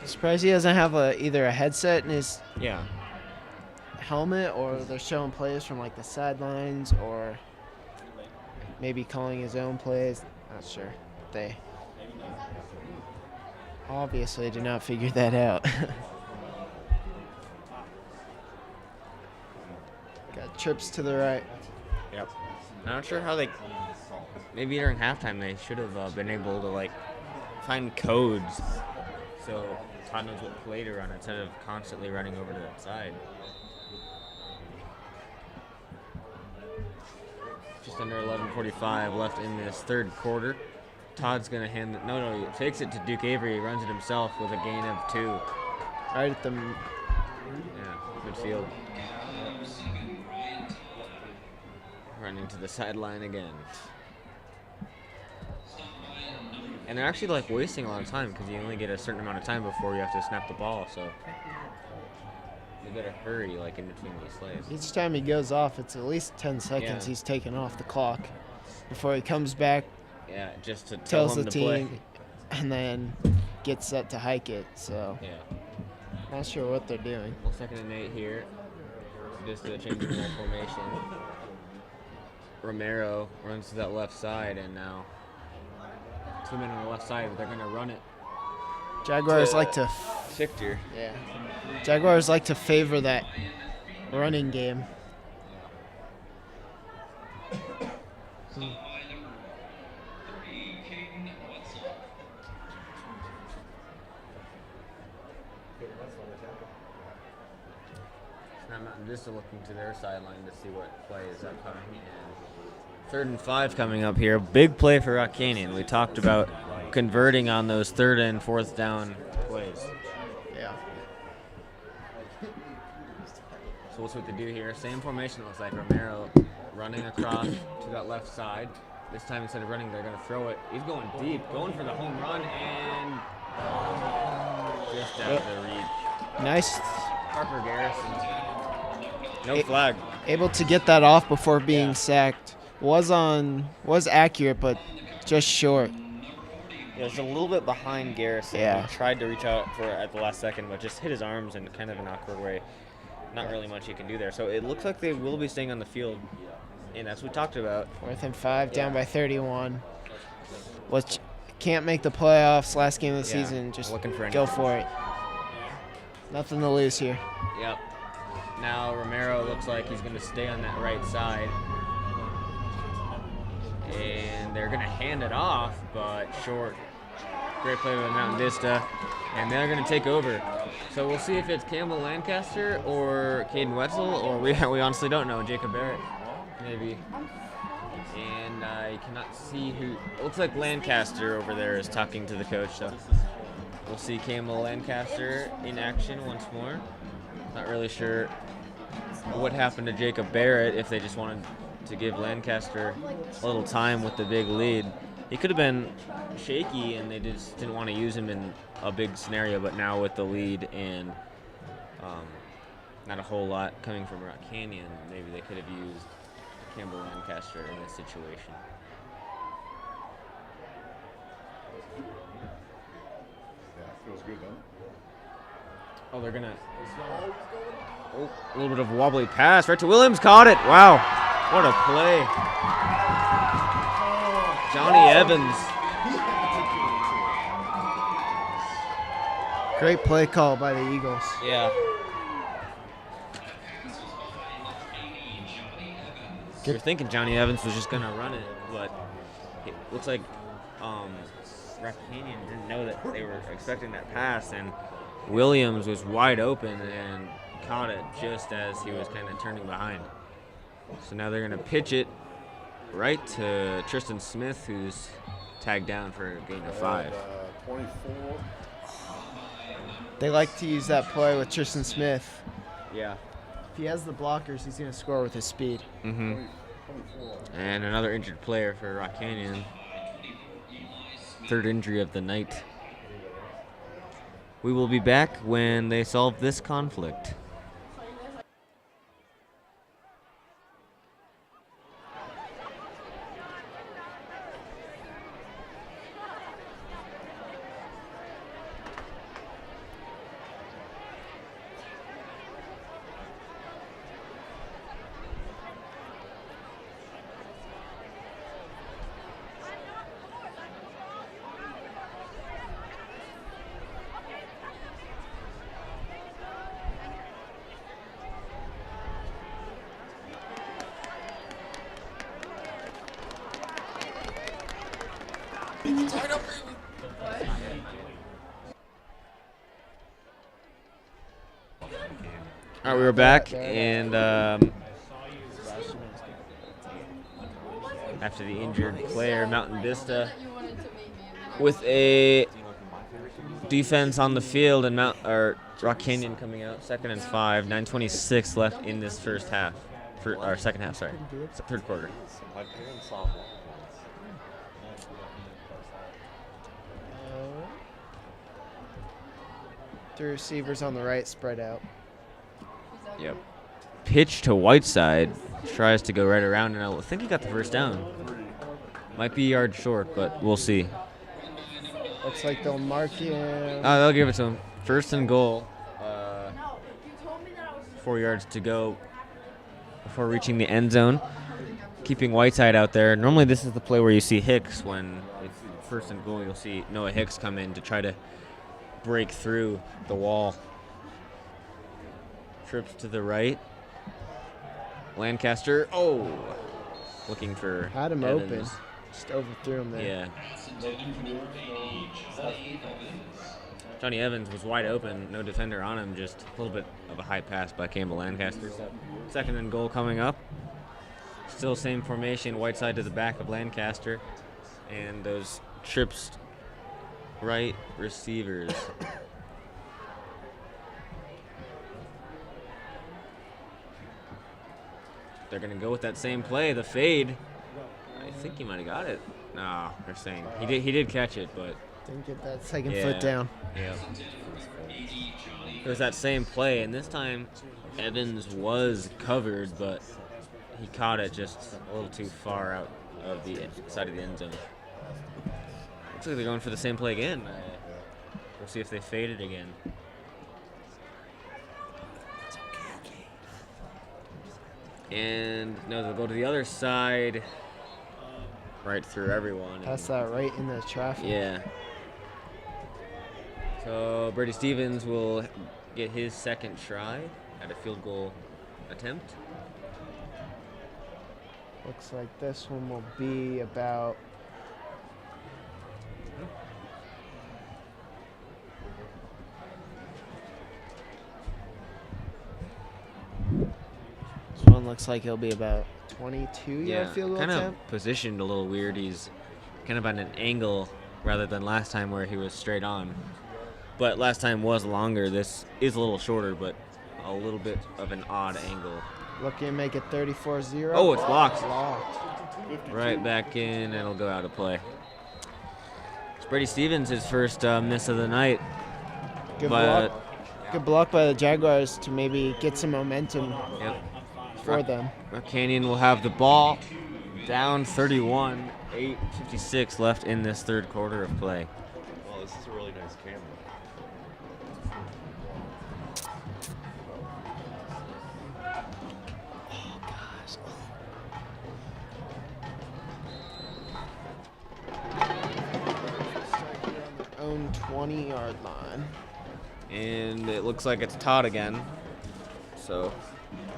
Surprised he doesn't have either a headset in his helmet, or they're showing plays from like the sidelines, or maybe calling his own plays. Not sure. They obviously did not figure that out. trips to the right. Yep. I'm not sure how they. Maybe during halftime they should have been able to like find codes, so Todd knows what play to run instead of constantly running over to that side. Just under 11:45 left in this third quarter. Todd's gonna hand it. No, he takes it to Duke Avery. He runs it himself with a gain of 2. Right at the. Yeah, midfield. Running to the sideline again. And they're actually like wasting a lot of time because you only get a certain amount of time before you have to snap the ball. So you better hurry like in between these plays. Each time he goes off, it's at least 10 seconds he's taken off the clock before he comes back. Yeah, just to tell tells him the to team, play. and then gets set to hike it. So Yeah. not sure what they're doing. Well, 2nd and 8 here. Just the change in their formation. Romero runs to that left side, and now 2 men on the left side, but they're going to run it. Jaguars like to. Victor. Yeah. Jaguars like to favor that running game. Now Mountain Vista looking to their sideline to see what play is upcoming. And 3rd and 5 coming up here. Big play for Rock Canyon. We talked about converting on those 3rd and 4th down plays. Yeah. So we'll see what they do here. Same formation, it looks like. Romero running across to that left side. This time, instead of running, they're going to throw it. He's going deep, going for the home run, and just out of the reach. Nice. Harper Garrison. No flag. Able to get that off before being sacked. Was accurate, but just short. Yeah, it's a little bit behind Garrison. Yeah. He tried to reach out for at the last second, but just hit his arms in kind of an awkward way. Not really much he can do there. So it looks like they will be staying on the field. And as we talked about. 4th and 5, down by 31. Which can't make the playoffs. Last game of the season. Just looking for go for it. Nothing to lose here. Yep. Now Romero looks like he's going to stay on that right side. And they're going to hand it off, but short. Great play by Mountain Vista. And they're going to take over. So we'll see if it's Campbell Lancaster or Caden Wetzel, or we honestly don't know. Jacob Barrett, maybe. And I cannot see who. It looks like Lancaster over there is talking to the coach. So we'll see Campbell Lancaster in action once more. Not really sure what happened to Jacob Barrett, if they just wanted to give Lancaster a little time with the big lead. He could have been shaky and they just didn't want to use him in a big scenario, but now with the lead and not a whole lot coming from Rock Canyon, maybe they could have used Campbell Lancaster in this situation. Feels good, though. Oh, they're gonna. Oh, a little bit of a wobbly pass right to Williams. Caught it. Wow, what a play! Johnny Evans. Great play call by the Eagles. Yeah. You're thinking Johnny Evans was just gonna run it, but it looks like Rock Canyon didn't know that they were expecting that pass, and Williams was wide open and caught it just as he was kind of turning behind. So now they're gonna pitch it right to Tristan Smith, who's tagged down for a gain of 5. 24. They like to use that play with Tristan Smith. Yeah. If he has the blockers, he's going to score with his speed. Mm-hmm. And another injured player for Rock Canyon. 3rd injury of the night. We will be back when they solve this conflict. All right, we were back, and after the injured player, Mountain Vista, with a defense on the field, and Rock Canyon coming out, 2nd and 5, 9:26 left in this first half, or second half, sorry, third quarter. The receivers on the right spread out. Yep. Pitch to Whiteside, tries to go right around, and I think he got the first down. Might be a yard short, but we'll see. Looks like they'll mark him. They'll give it to him. 1st and goal. 4 yards to go before reaching the end zone. Keeping Whiteside out there. Normally this is the play where you see Hicks when it's 1st and goal. You'll see Noah Hicks come in to try to break through the wall. Trips to the right. Lancaster. Oh! Looking for Had him Evans. open. Just overthrew him there. Yeah. Johnny Evans was wide open. No defender on him. Just a little bit of a high pass by Campbell Lancaster. 2nd and goal coming up. Still same formation. Whiteside to the back of Lancaster. And those trips right receivers. They're going to go with that same play, the fade. I think he might have got it. No, they're saying he did catch it, but Didn't get that second foot down. Yeah. It was that same play, and this time Evans was covered, but he caught it just a little too far out of the side of the end zone. Looks like they're going for the same play again. We'll see if they fade it again. And no, they'll go to the other side, right through everyone. Pass that right in the traffic. Yeah. So Brady Stevens will get his second try at a field goal attempt. Looks like this one will be about looks like he'll be about 22-yard field goal kind attempt. of positioned a little weird. He's kind of on an angle rather than last time where he was straight on. But last time was longer. This is a little shorter, but a little bit of an odd angle. Looking to make it 34-0. Oh, it's blocked. Blocked. Right back in, and it'll go out of play. It's Brady Stevens, his first miss of the night. Good block. Good block by the Jaguars to maybe get some momentum. Yep. For them. Rock Canyon will have the ball, down 31, 8:56 left in this third quarter of play. Well, this is a really nice camera. Oh, gosh. Own 20-yard line. And it looks like it's Todd again. So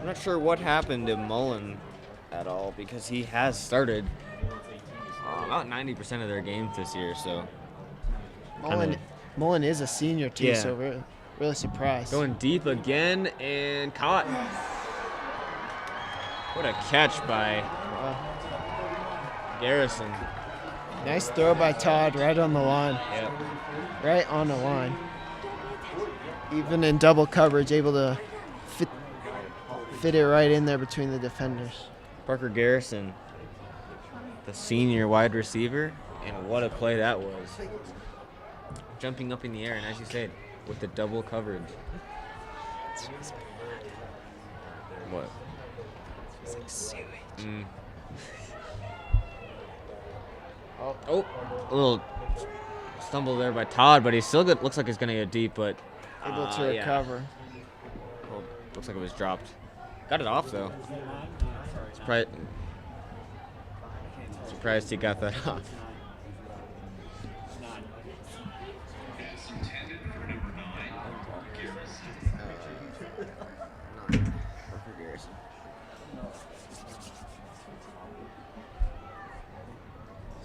I'm not sure what happened to Mullen at all because he has started about 90% of their games this year. So Mullen is a senior too, so we're really surprised. Going deep again and caught. What a catch by Garrison. Nice throw by Todd right on the line. Yep. Right on the line. Even in double coverage, able to fit it right in there between the defenders. Parker Garrison, the senior wide receiver, and what a play that was. Jumping up in the air, and as you said, with the double coverage. What? It's like sewage. Oh, a little stumble there by Todd, but he still looks like he's going to get deep, but able to recover. Well, looks like it was dropped. Got it off, though. Surprised he got that off.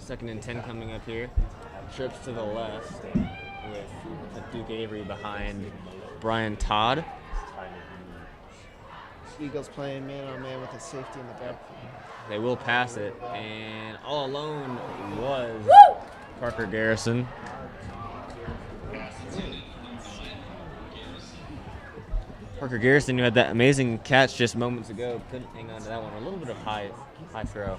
2nd and 10 coming up here. Trips to the left with Duke Avery behind Brian Todd. Eagles playing man-on-man with a safety in the back. They will pass it, and all alone was Parker Garrison. Parker Garrison, who had that amazing catch just moments ago, couldn't hang on to that one. A little bit of high throw.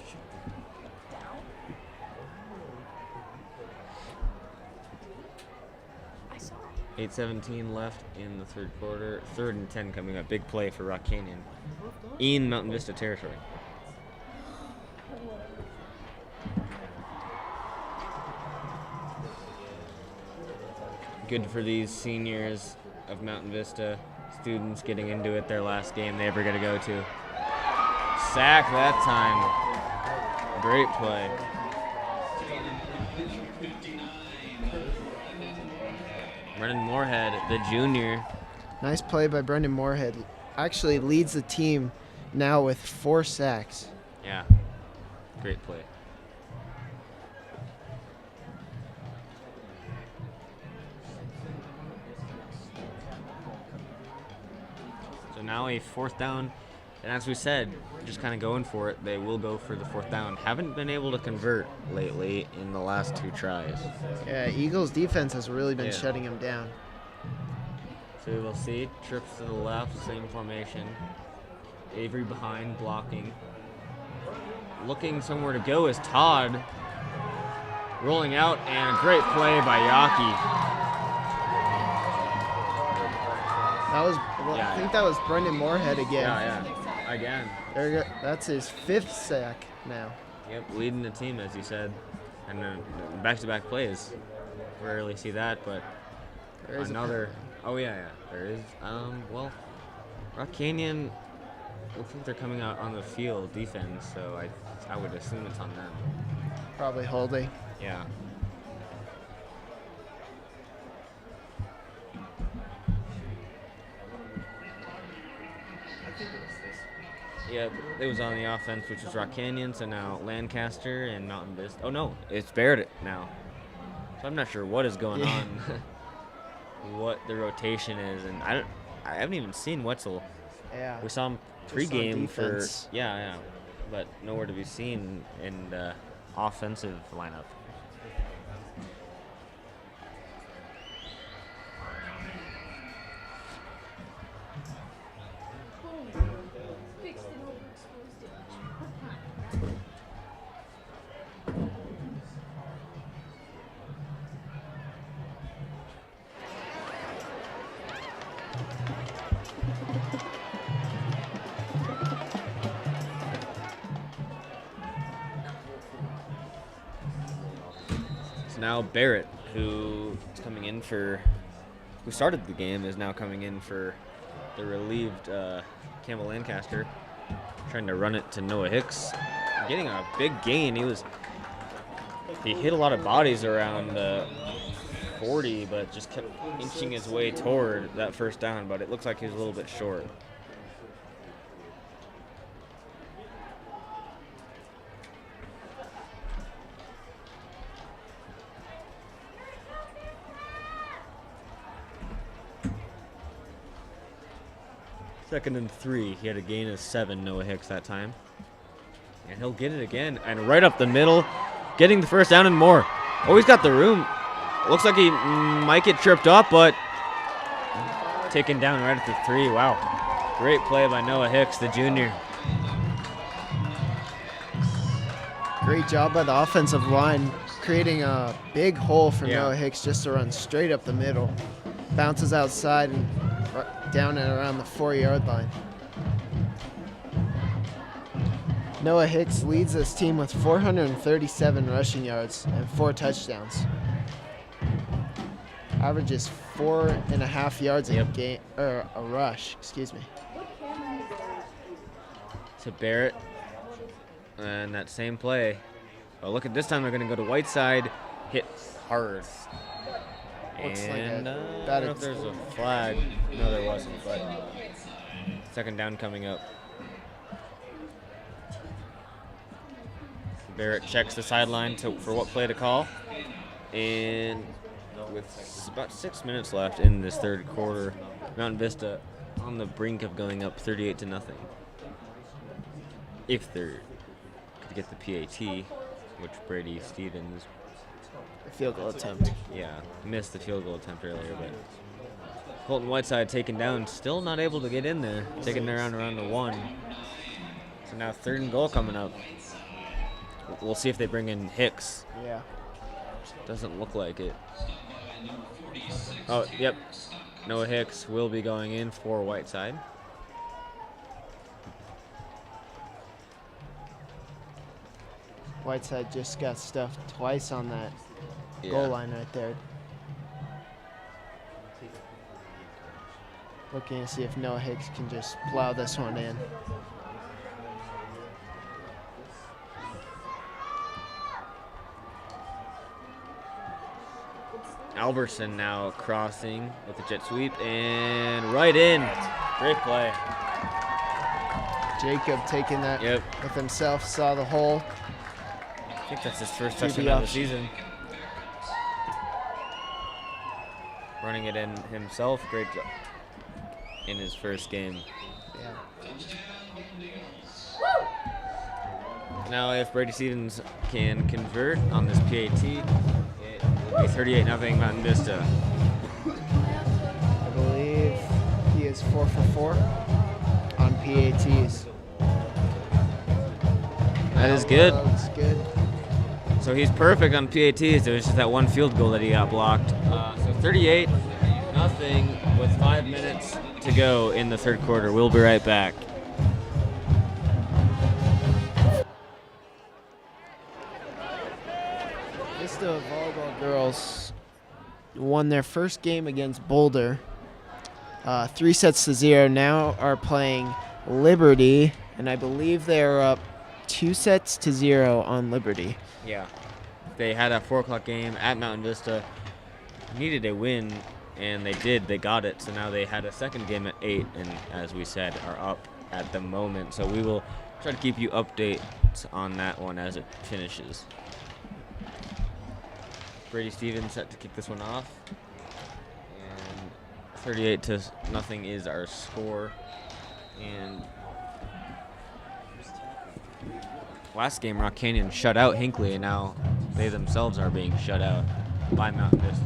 .8:17 left in the 3rd quarter. 3rd and 10 coming up. Big play for Rock Canyon in Mountain Vista territory. Good for these seniors of Mountain Vista, students getting into it, their last game they ever get to go to. Sack that time. Great play. Brendan Moorhead, the junior. Nice play by Brendan Moorhead. Actually leads the team now with 4 sacks. Yeah, great play. So now a 4th down, and as we said, just kind of going for it. They will go for the 4th down. Haven't been able to convert lately in the last 2 tries. Yeah, Eagles defense has really been shutting them down. So we'll see. Trips to the left, same formation. Avery behind, blocking. Looking somewhere to go is Todd. Rolling out, and a great play by Yaki. That was, I think that was Brendan Moorhead again. Yeah. Again. That's his 5th sack now. Yep, leading the team, as you said. And then back-to-back plays. Rarely see that, but another. Oh, yeah, there is. Well, Rock Canyon, looks like they're coming out on the field defense, so I would assume it's on them. Probably holding. Yeah. Yeah, it was on the offense, which was Rock Canyon, so now Lancaster and Mountain Vista. Oh, no, it's Barrett now. So I'm not sure what is going on, what the rotation is, and I haven't even seen Wetzel. Yeah. We saw him pregame for, but nowhere to be seen in the offensive lineup. Now Barrett, who started the game, is now coming in for the relieved Campbell Lancaster, trying to run it to Noah Hicks, getting a big gain. He hit a lot of bodies around 40, but just kept inching his way toward that 1st down, but it looks like he was a little bit short. Second and 3. He had a gain of 7, Noah Hicks, that time. And he'll get it again. And right up the middle, getting the 1st down and more. Oh, he's got the room. Looks like he might get tripped up, but taken down right at the 3. Wow. Great play by Noah Hicks, the junior. Great job by the offensive line, creating a big hole for Noah Hicks just to run straight up the middle. Bounces outside and down at around the 4-yard line. Noah Hicks leads this team with 437 rushing yards and 4 touchdowns. Averages 4.5 yards a game, or a rush, excuse me. To Barrett, and that same play. Oh, look at this time, they're going to go to Whiteside, hit hard. And I don't know if there's a flag. No, there wasn't, but 2nd down coming up. Barrett checks the sideline for what play to call. And with about 6 minutes left in this third quarter, Mountain Vista on the brink of going up 38-0. If they could get the PAT, which Brady Stevens, Field goal attempt. yeah, missed the field goal attempt earlier, but Colton Whiteside taken down, still not able to get in there, taking around the 1. So now 3rd and goal coming up. We'll see if they bring in Hicks. Yeah. Doesn't look like it. Oh, yep. Noah Hicks will be going in for Whiteside. Whiteside just got stuffed twice on that Yeah. goal line right there. Looking to see if Noah Hicks can just plow this one in. Alberson now crossing with the jet sweep and right in. Great play. Jacob taking that Yep. with himself, saw the hole. I think that's his first QB touchdown of the option. season. Running it in himself, great job in his first game. Yeah. Now if Brady Stevens can convert on this PAT, it will be 38-0 Mountain Vista. I believe he is 4 for 4 on PATs. That is good. Looks good. So he's perfect on PATs. There was just that one field goal that he got blocked. So 38-0 with 5 minutes to go in the third quarter. We'll be right back. Vista volleyball girls won their first game against Boulder. 3-0. Now are playing Liberty, and I believe they're up 2-0 on Liberty. Yeah. They had a 4 o'clock game at Mountain Vista. Needed a win, and they did. They got it. So now they had a second game at 8, and as we said, are up at the moment. So we will try to keep you updates on that one as it finishes. Brady Stevens set to kick this one off. And 38-0 is our score. And last game, Rock Canyon shut out Hinckley, and now they themselves are being shut out by Mountain Vista.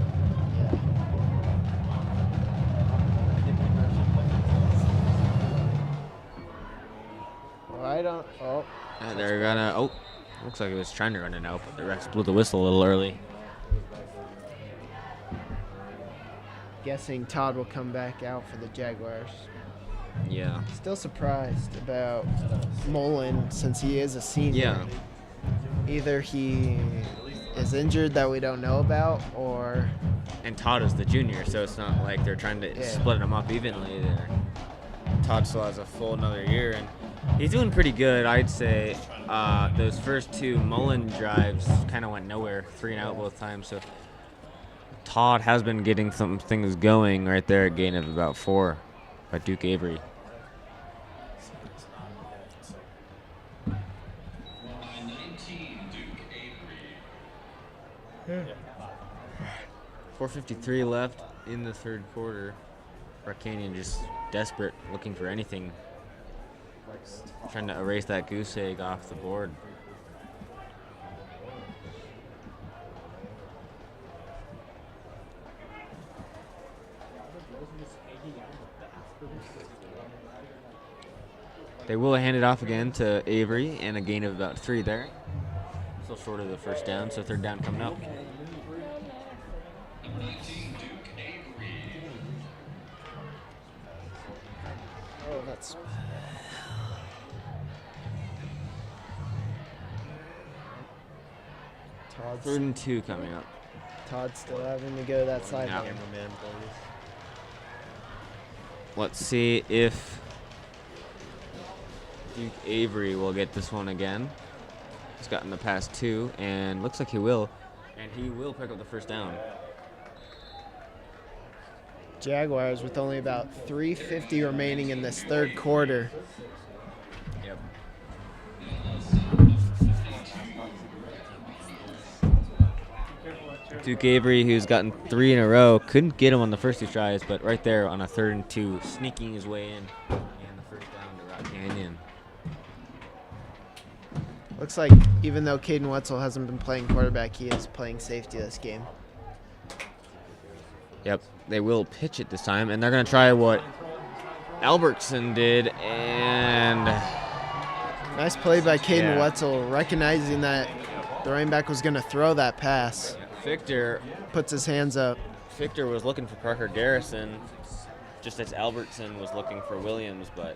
Well, I don't. Oh. They're gonna. Oh, looks like it was trying to run it out, but the refs blew the whistle a little early. Guessing Todd will come back out for the Jaguars. Yeah. Still surprised about Mullen since he is a senior. Yeah. Either he is injured that we don't know about, or And Todd is the junior, so it's not like they're trying to split them up evenly there. Todd still has a full another year, and he's doing pretty good, I'd say. Those first 2 Mullen drives kind of went nowhere, 3 and out both times. So Todd has been getting some things going right there, a gain of about 4 by Duke Avery. Yeah. 4:53 left in the third quarter. Rock Canyon just desperate, looking for anything. Trying to erase that goose egg off the board. They will hand it off again to Avery, and a gain of about 3 there. Still short of the first down, so third down coming up. oh, that's Todd's, 3rd and 2 coming up. Todd's still having to go that side. Yeah. Cameraman, please. Let's see if Duke Avery will get this one again. He's gotten the past 2, and looks like he will. And he will pick up the first down. Jaguars with only about 3:50 remaining in this third quarter. Yep. Duke Avery, who's gotten 3 in a row, couldn't get him on the first 2 tries, but right there on a 3rd and 2, sneaking his way in, and the first down to Rock Canyon. Looks like even though Caden Wetzel hasn't been playing quarterback, he is playing safety this game. Yep, they will pitch it this time, and they're going to try what Albertson did, and nice play by Caden Yeah. Wetzel, recognizing that the running back was going to throw that pass. Victor Puts his hands up. Victor was looking for Parker Garrison, just as Albertson was looking for Williams, but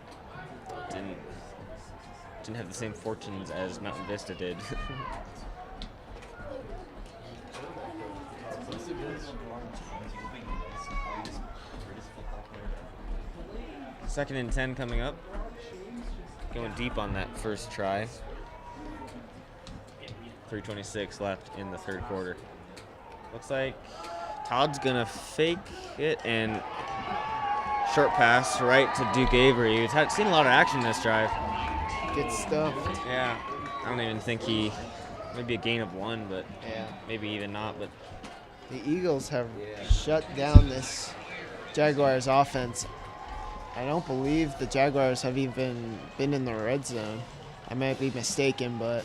didn't have the same fortunes as Mountain Vista did. Second and 10 coming up. Going deep on that first try. 3:26 left in the 3rd quarter. Looks like Todd's gonna fake it and short pass right to Duke Avery. He's seen a lot of action this drive. Get stuffed. Yeah, I don't even think maybe a gain of 1, but Yeah. maybe even not. But The Eagles have shut down this Jaguars offense. I don't believe the Jaguars have even been in the red zone. I might be mistaken, but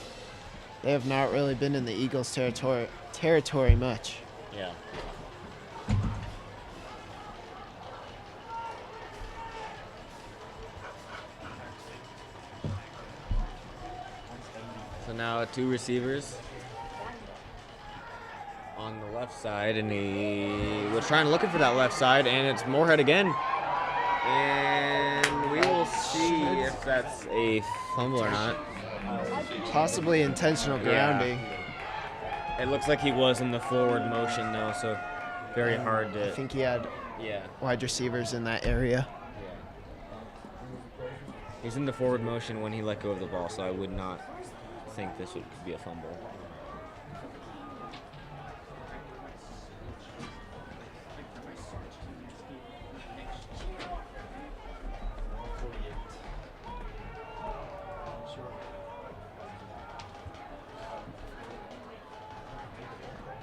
they have not really been in the Eagles' territory much. yeah. So now 2 receivers on the left side, and he was looking for that left side, and it's Moorhead again. And we will see if that's a fumble or not. Possibly intentional grounding. It looks like he was in the forward motion though, so very hard to. I think he had wide receivers in that area. He's in the forward motion when he let go of the ball, so I would not think this could be a fumble.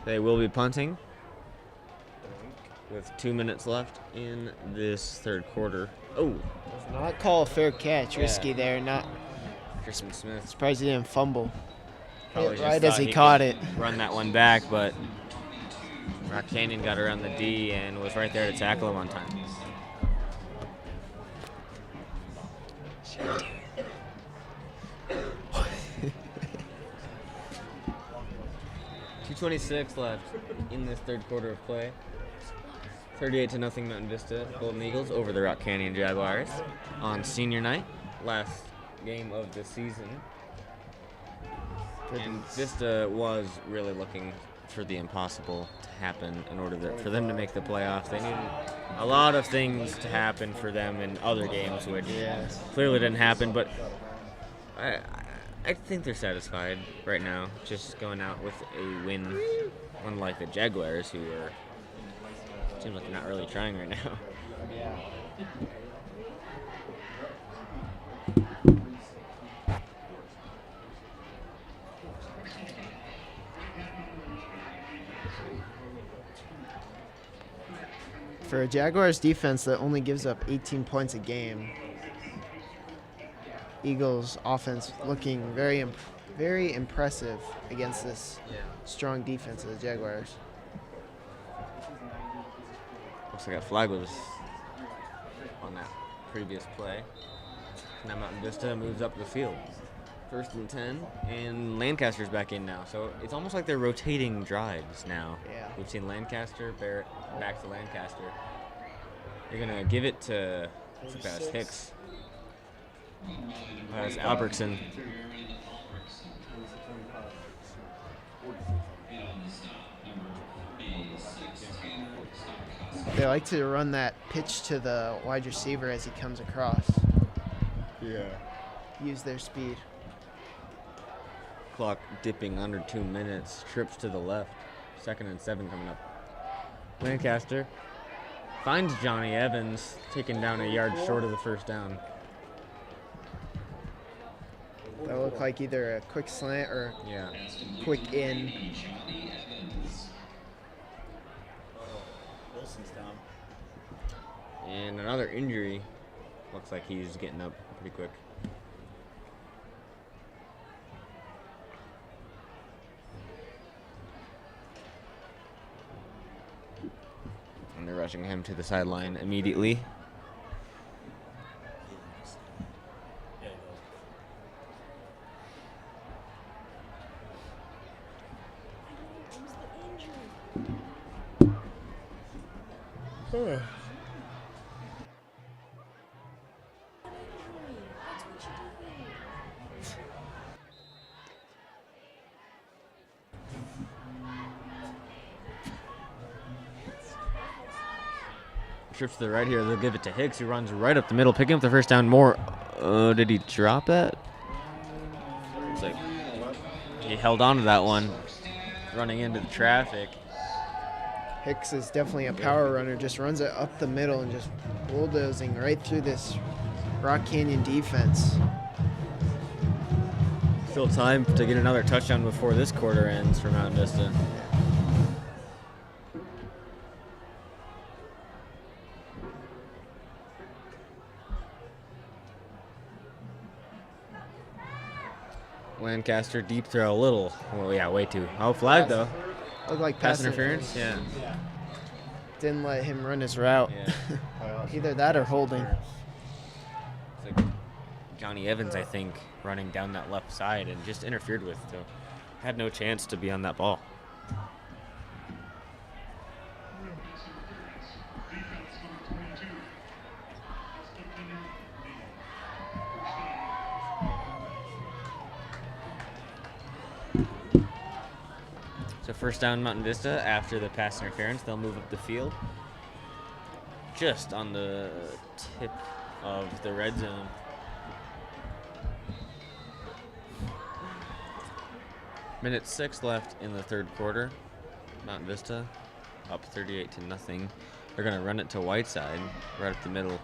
They will be punting with 2 minutes left in this 3rd quarter. Oh, Does not call a fair catch. Risky there. Not Christian Smith. surprised he didn't fumble. Probably Hit just right as thought he caught could it. Run that one back, but Rock Canyon got around the D and was right there to tackle him on time. .226 left in this 3rd quarter of play. 38-0 Mountain Vista Golden Eagles over the Rock Canyon Jaguars on senior night, last game of the season. And Vista was really looking for the impossible to happen in order for them to make the playoffs. They needed a lot of things to happen for them in other games, which clearly didn't happen, but I think they're satisfied right now, just going out with a win, unlike the Jaguars, who seems like they're not really trying right now. For a Jaguars defense that only gives up 18 points a game, Eagles offense looking very impressive against this strong defense of the Jaguars. Looks like a flag was on that previous play. Now Mountain Vista moves up the field. 1st and 10, and Lancaster's back in now. So it's almost like they're rotating drives now. Yeah. We've seen Lancaster, Barrett, back to Lancaster. They're going to give it to Hicks. That's Albertson. They like to run that pitch to the wide receiver as he comes across. Yeah. Use their speed. Clock dipping under 2 minutes. Trips to the left. 2nd and 7 coming up. Lancaster finds Johnny Evans, taken down a yard short of the 1st down. That looked like either a quick slant or quick in. And another injury. Looks like he's getting up pretty quick. And they're rushing him to the sideline immediately. Trip to the right here. They'll give it to Hicks, who runs right up the middle, picking up the first down. More. Did he drop that? Looks like he held on to that one, running into the traffic. Hicks is definitely a power runner. Just runs it up the middle and just bulldozing right through this Rock Canyon defense. Still time to get another touchdown before this quarter ends for Mountain Vista. Lancaster deep throw, a little. Well, yeah, way too. Oh, flag though. Looked like Pass interference. Yeah. Didn't let him run his route. Yeah. Either that or holding. It's like Johnny Evans, I think, running down that left side and just interfered with. So had no chance to be on that ball. So first down Mountain Vista after the pass interference. They'll move up the field. Just on the tip of the red zone. Minute 6 left in the third quarter. Mountain Vista up 38-0. They're going to run it to Whiteside right up the middle.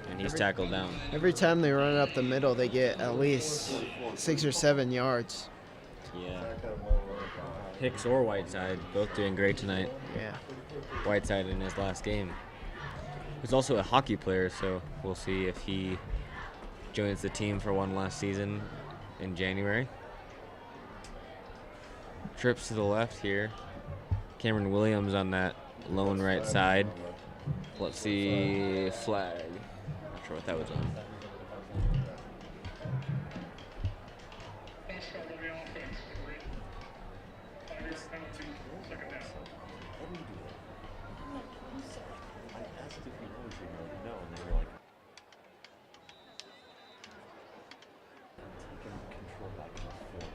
And he's tackled down. Every time they run it up the middle, they get at least 6 or 7 yards. Yeah. Hicks or Whiteside, both doing great tonight. Yeah. Whiteside in his last game. He's also a hockey player, so we'll see if he joins the team for one last season in January. Trips to the left here. Cameron Williams on that lone right side. Let's see, flag. Not sure what that was on.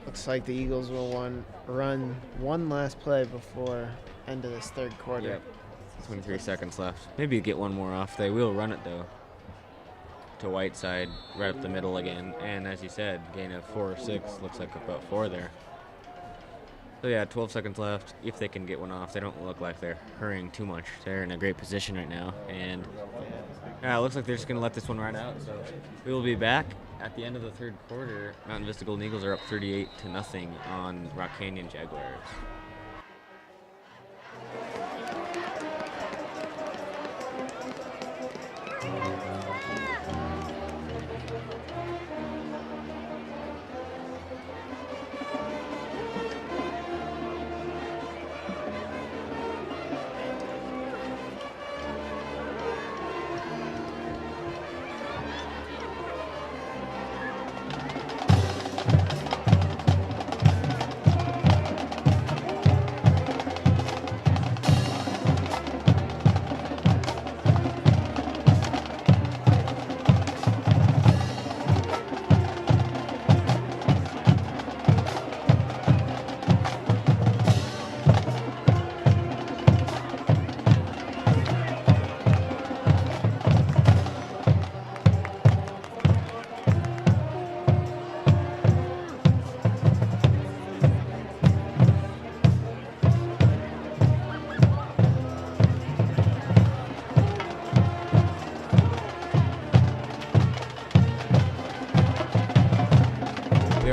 Looks like the Eagles will run one last play before end of this third quarter. Yep. 23 seconds left. Maybe get one more off. They will run it though. To Whiteside, right up the middle again. And as you said, gain of 4 or 6. Looks like about 4 there. So yeah, 12 seconds left. If they can get one off, they don't look like they're hurrying too much. They're in a great position right now. And yeah, it looks like they're just going to let this one ride out. So we will be back at the end of the third quarter. Mountain Vista Golden Eagles are up 38-0 on Rock Canyon Jaguars.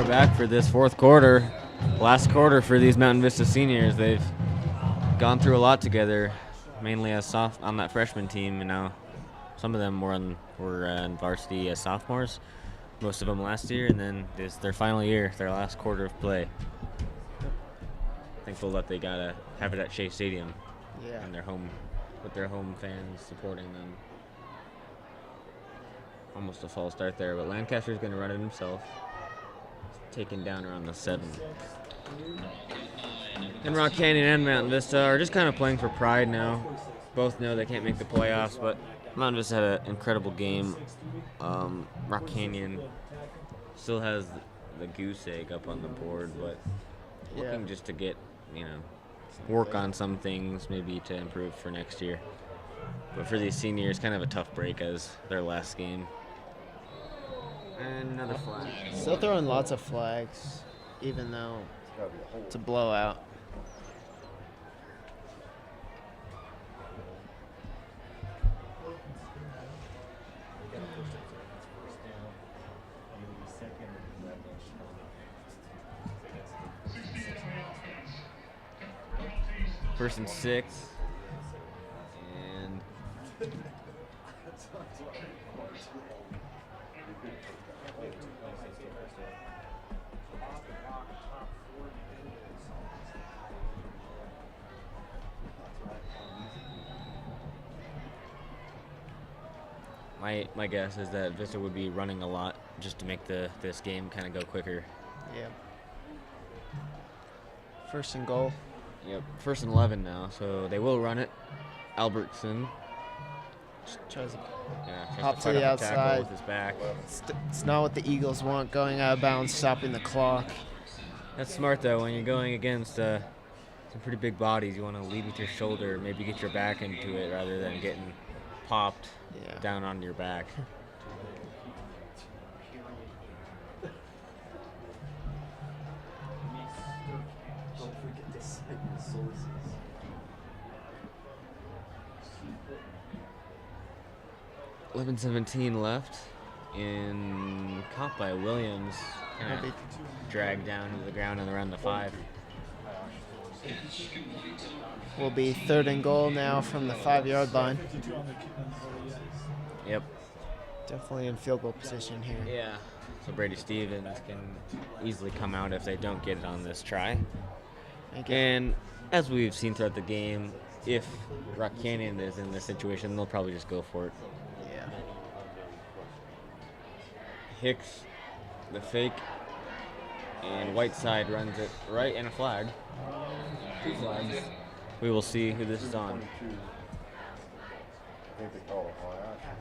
Back for this fourth quarter. Last quarter for these Mountain Vista seniors. They've gone through a lot together. mainly as on that freshman team, and now some of them were in varsity as sophomores. Most of them last year, and then this their final year, their last quarter of play. Thankful that they gotta have it at Shea Stadium, Yeah. and with their home fans supporting them. Almost a false start there, but Lancaster's gonna run it himself, taken down around the 7. And Rock Canyon and Mountain Vista are just kind of playing for pride now. Both know they can't make the playoffs, but Mountain Vista had an incredible game. Rock Canyon still has the goose egg up on the board, but looking just to get, work on some things, maybe to improve for next year. But for these seniors, kind of a tough break as their last game. And another flag. Still throwing lots of flags, even though it's a blowout. First and 6. And my guess is that Vista would be running a lot just to make this game kind of go quicker. Yeah. First and goal. Yep, 1st and 11 now, so they will run it. Albertson Tries to hop to the outside. With his back. It's not what the Eagles want, going out of bounds, stopping the clock. That's smart, though. When you're going against some pretty big bodies, you want to lead with your shoulder, maybe get your back into it rather than getting popped down on your back. .11:17 left, and caught by Williams, kind of dragged down to the ground and around the 5. Will be 3rd and goal now from the 5-yard line. Yep. Definitely in field goal position here. Yeah. So Brady Stevens can easily come out if they don't get it on this try. And as we've seen throughout the game, if Rock Canyon is in this situation, they'll probably just go for it. Yeah. Hicks, the fake, and Whiteside runs it right, and a flag. 2 flags. We will see who this is on. I think they call it high action.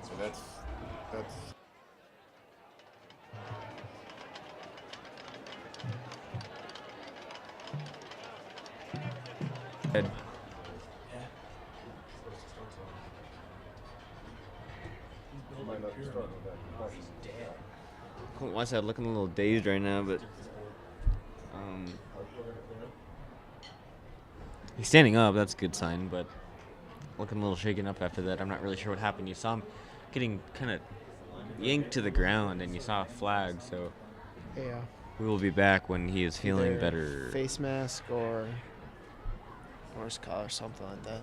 So that's Good. might not be starting with that concussion. Whiteside looking a little dazed right now, but he's standing up. That's a good sign, but looking a little shaken up after that. I'm not really sure what happened. You saw him getting kind of yanked to the ground, and you saw a flag. So yeah, we will be back when he is feeling Either better. Face mask or horse collar, something like that.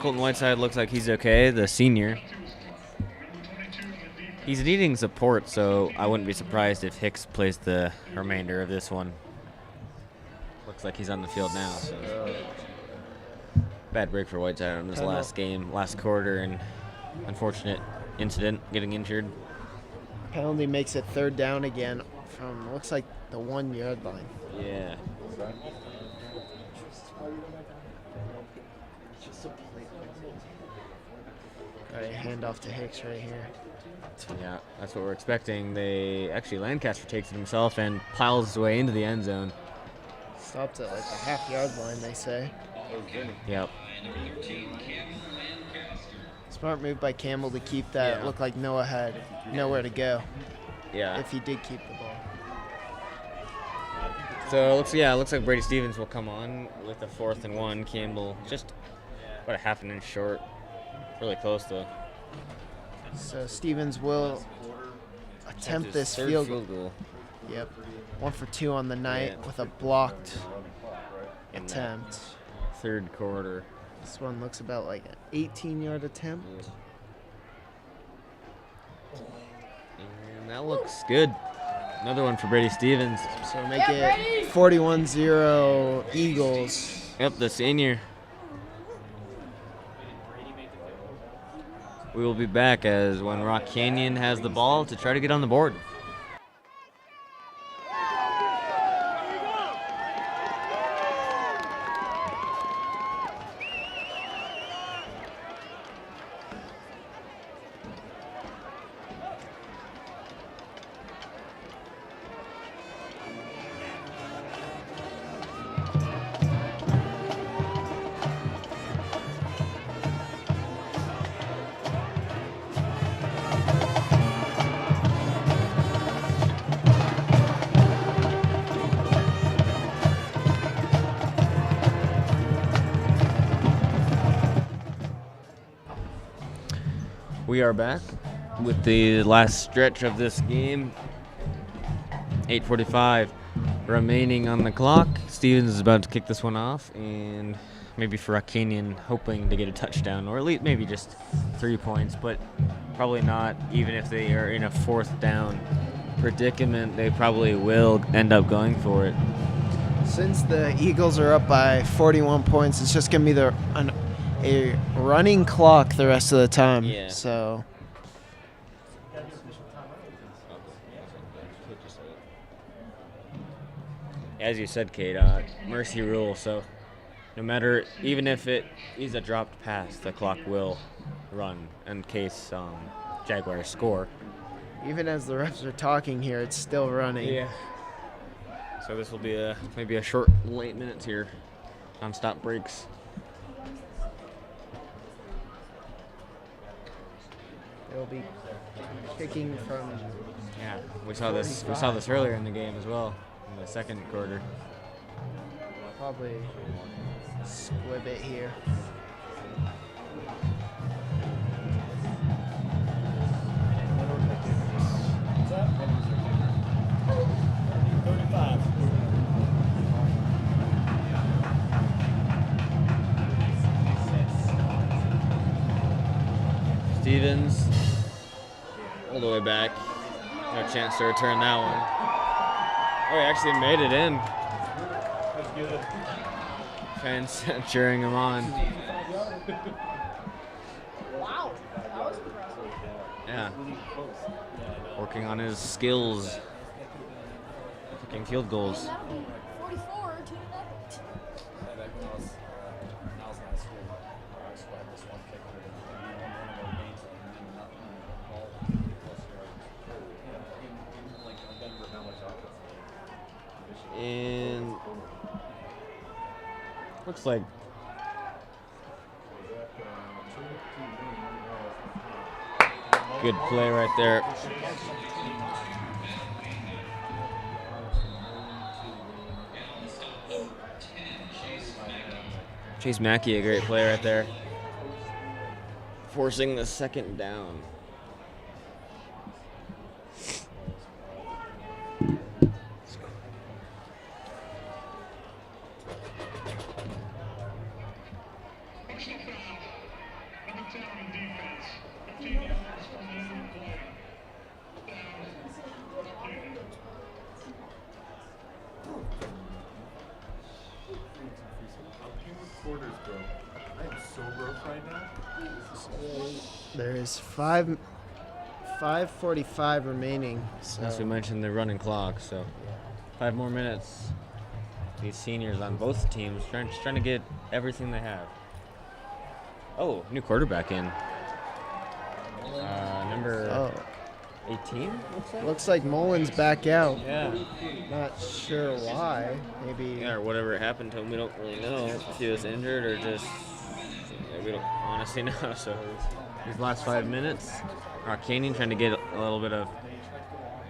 Colton Whiteside looks like he's okay, the senior. He's needing support, so I wouldn't be surprised if Hicks plays the remainder of this one. Looks like he's on the field now. So. Bad break for Whiteside on his last game, last quarter, and unfortunate incident, getting injured. Penalty makes it 3rd down again from, looks like, the 1-yard line. Yeah. Got a handoff to Hicks right here. Yeah, that's what we're expecting. Lancaster takes it himself and piles his way into the end zone. Stopped at like the half-yard line, they say. Yep. Smart move by Campbell to keep that. Yeah. Look like Noah had nowhere to go. Yeah. If he did keep the ball. So it looks like Brady Stevens will come on with a 4th and 1. Campbell just about a half an inch short. Really close though. So Stevens will attempt this third field goal. Yep. 1 for 2 on the night with a blocked attempt. Third quarter. This one looks about like an 18-yard attempt. And that looks good. Another one for Brady Stevens. So make it 41-0 Eagles. Yep, the senior. We will be back as when Rock Canyon has the ball to try to get on the board. We are back with the last stretch of this game. 8:45 remaining on the clock. Stevens is about to kick this one off, and maybe for Rock Canyon hoping to get a touchdown, or at least maybe just 3 points, but probably not. Even if they are in a 4th down predicament, they probably will end up going for it. Since the Eagles are up by 41 points, it's just going to be a running clock the rest of the time. Yeah. So as you said, Kate, mercy rule. So no matter, even if it is a dropped pass, the clock will run in case Jaguars score. even as the refs are talking here, it's still running. Yeah. So this will be maybe a short late minutes here. Non-stop breaks. They'll be kicking from. Yeah, we saw this. We saw this earlier in the game as well, in the second quarter. Probably squib it here. What's that? 35. Stevens, all the way back. No chance to return that one. Oh, he actually made it in. Fans cheering him on. Wow, that was impressive. Yeah. Working on his skills. Kicking field goals. 44 to 11. And looks like good play right there. Chase Mackey, a great play right there. Forcing the second down. There's 5:45 remaining. So. As we mentioned, the running clock, so 5 more minutes. These seniors on both teams trying to get everything they have. Oh, new quarterback in. 18, looks like? Looks like Mullins back out. Yeah. Not sure why. Maybe. Yeah, or whatever happened to him, we don't really know if he was injured or just we don't honestly know. So these last 5 minutes, Canyon trying to get a little bit of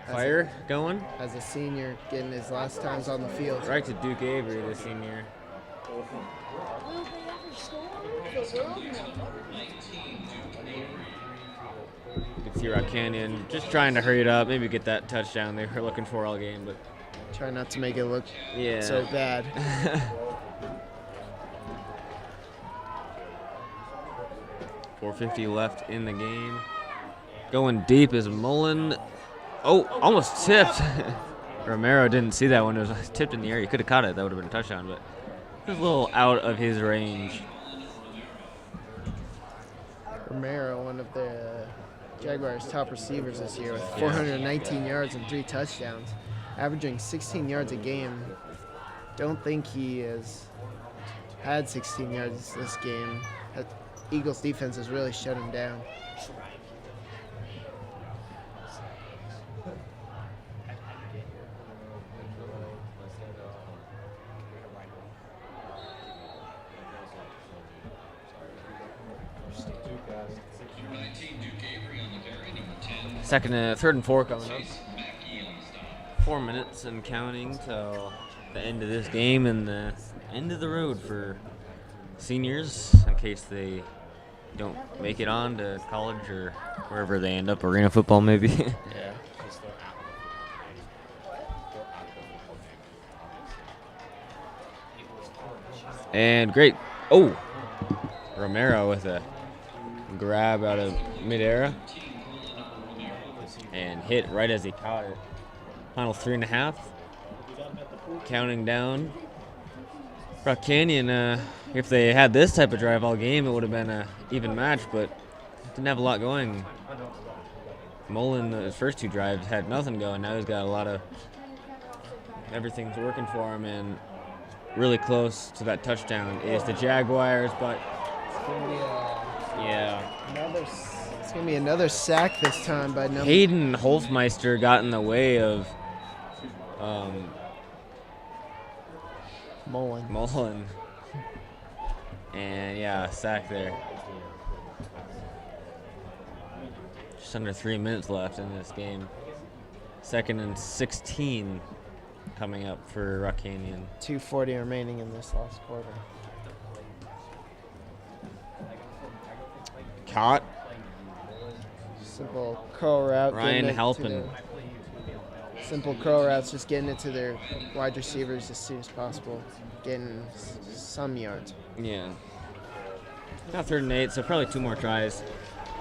fire going. As a senior, getting his last times on the field. Right to Duke Avery, the senior. Will they ever score? You can see Rock Canyon just trying to hurry it up, maybe get that touchdown they were looking for all game, but try not to make it look yeah. so bad. 4:50 left in the game. Going deep is Mullen. Oh, almost tipped. Romero didn't see that when it was tipped in the air. He could have caught it. That would have been a touchdown, but it was a little out of his range. Romero, one of the Jaguars' top receivers this year with 419 yards and 3 touchdowns, averaging 16 yards a game. Don't think he has had 16 yards this game. Eagles defense has really shut him down. Third and 4 coming up. 4 minutes and counting till the end of this game and the end of the road for seniors in case they don't make it on to college or wherever they end up, arena football maybe. Yeah. And great. Oh, Romero with a grab out of midair and hit right as he caught it. Final 3.5. Counting down. Rock Canyon, if they had this type of drive all game, it would have been an even match, but didn't have a lot going. Mullen, his first 2 drives, had nothing going. Now he's got a lot of everything's working for him, and really close to that touchdown is the Jaguars, but It's gonna be another sack this time by number. Hayden Holzmeister got in the way of Mullen. And yeah, sack there. Just under 3 minutes left in this game. 2nd and 16 coming up for Rock Canyon. 2:40 remaining in this last quarter. Caught. Simple curl route. Ryan Halpin. Simple curl routes, just getting it to their wide receivers as soon as possible. Getting some yards. Yeah. Now 3rd and 8, so probably 2 more tries.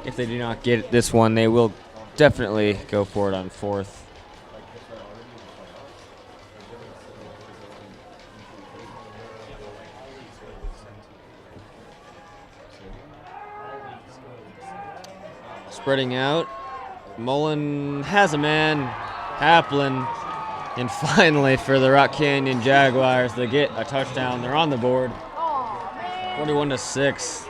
If they do not get this one, they will definitely go for it on 4th. Spreading out. Mullen has a man. Haplin. And finally for the Rock Canyon Jaguars, they get a touchdown. They're on the board. 41-6.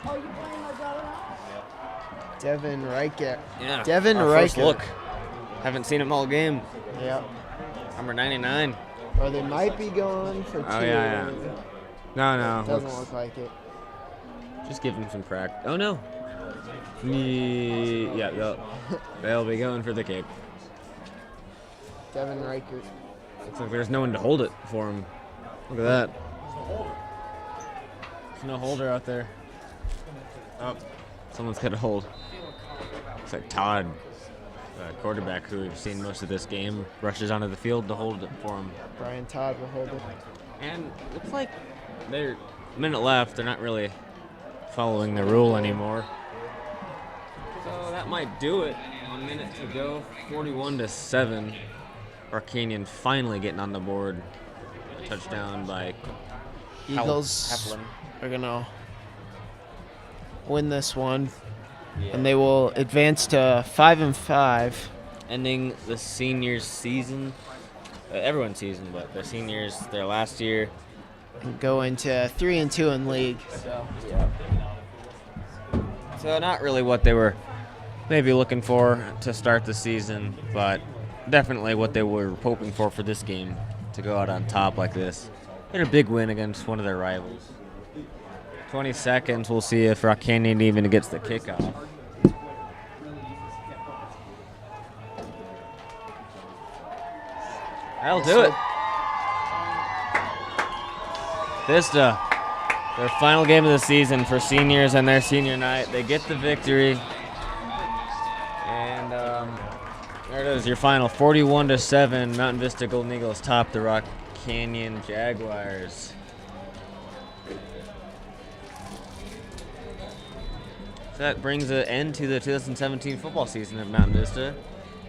Oh, you playing my brother now? Devin Reichert. Yeah. Devin our first Reichert. look. Haven't seen him all game. Yep. Number 99. Or they might be going for 2. Oh, yeah. No. Doesn't look like it. Just give him some practice. Oh, no. Yeah, they'll be going for the cape. Devin Reichert. Looks like there's no one to hold it for him. Look at that. There's no holder out there. Oh, someone's got a hold. Looks like Todd, quarterback who we've seen most of this game, rushes onto the field to hold it for him. Brian Todd will hold it. And looks like they're a minute left. They're not really following the rule anymore. So that might do it. 1 minute to go. 41-7. Rock Canyon finally getting on the board. A touchdown by Eagles Haplin. are going to win this one, and they will advance to 5-5. Ending the seniors' season. Everyone's season, but the seniors, their last year. And go into 3-2 in league. So not really what they were maybe looking for to start the season, but definitely what they were hoping for this game, to go out on top like this. Get a big win against one of their rivals. 20 seconds, we'll see if Rock Canyon even gets the kickoff. That'll do it. Vista, their final game of the season for seniors and their senior night. They get the victory. And there it is, your final 41-7. Mountain Vista Golden Eagles top the Rock Canyon Jaguars. So that brings an end to the 2017 football season at Mountain Vista.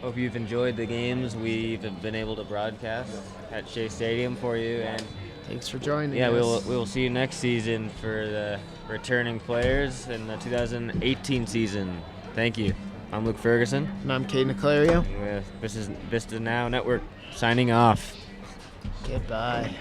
Hope you've enjoyed the games we've been able to broadcast at Shea Stadium for you, and thanks for joining yeah, us. we will see you next season for the returning players in the 2018 season. Thank you. I'm Luke Ferguson. And I'm Caden Clario. This is VistaNow Network signing off. Goodbye.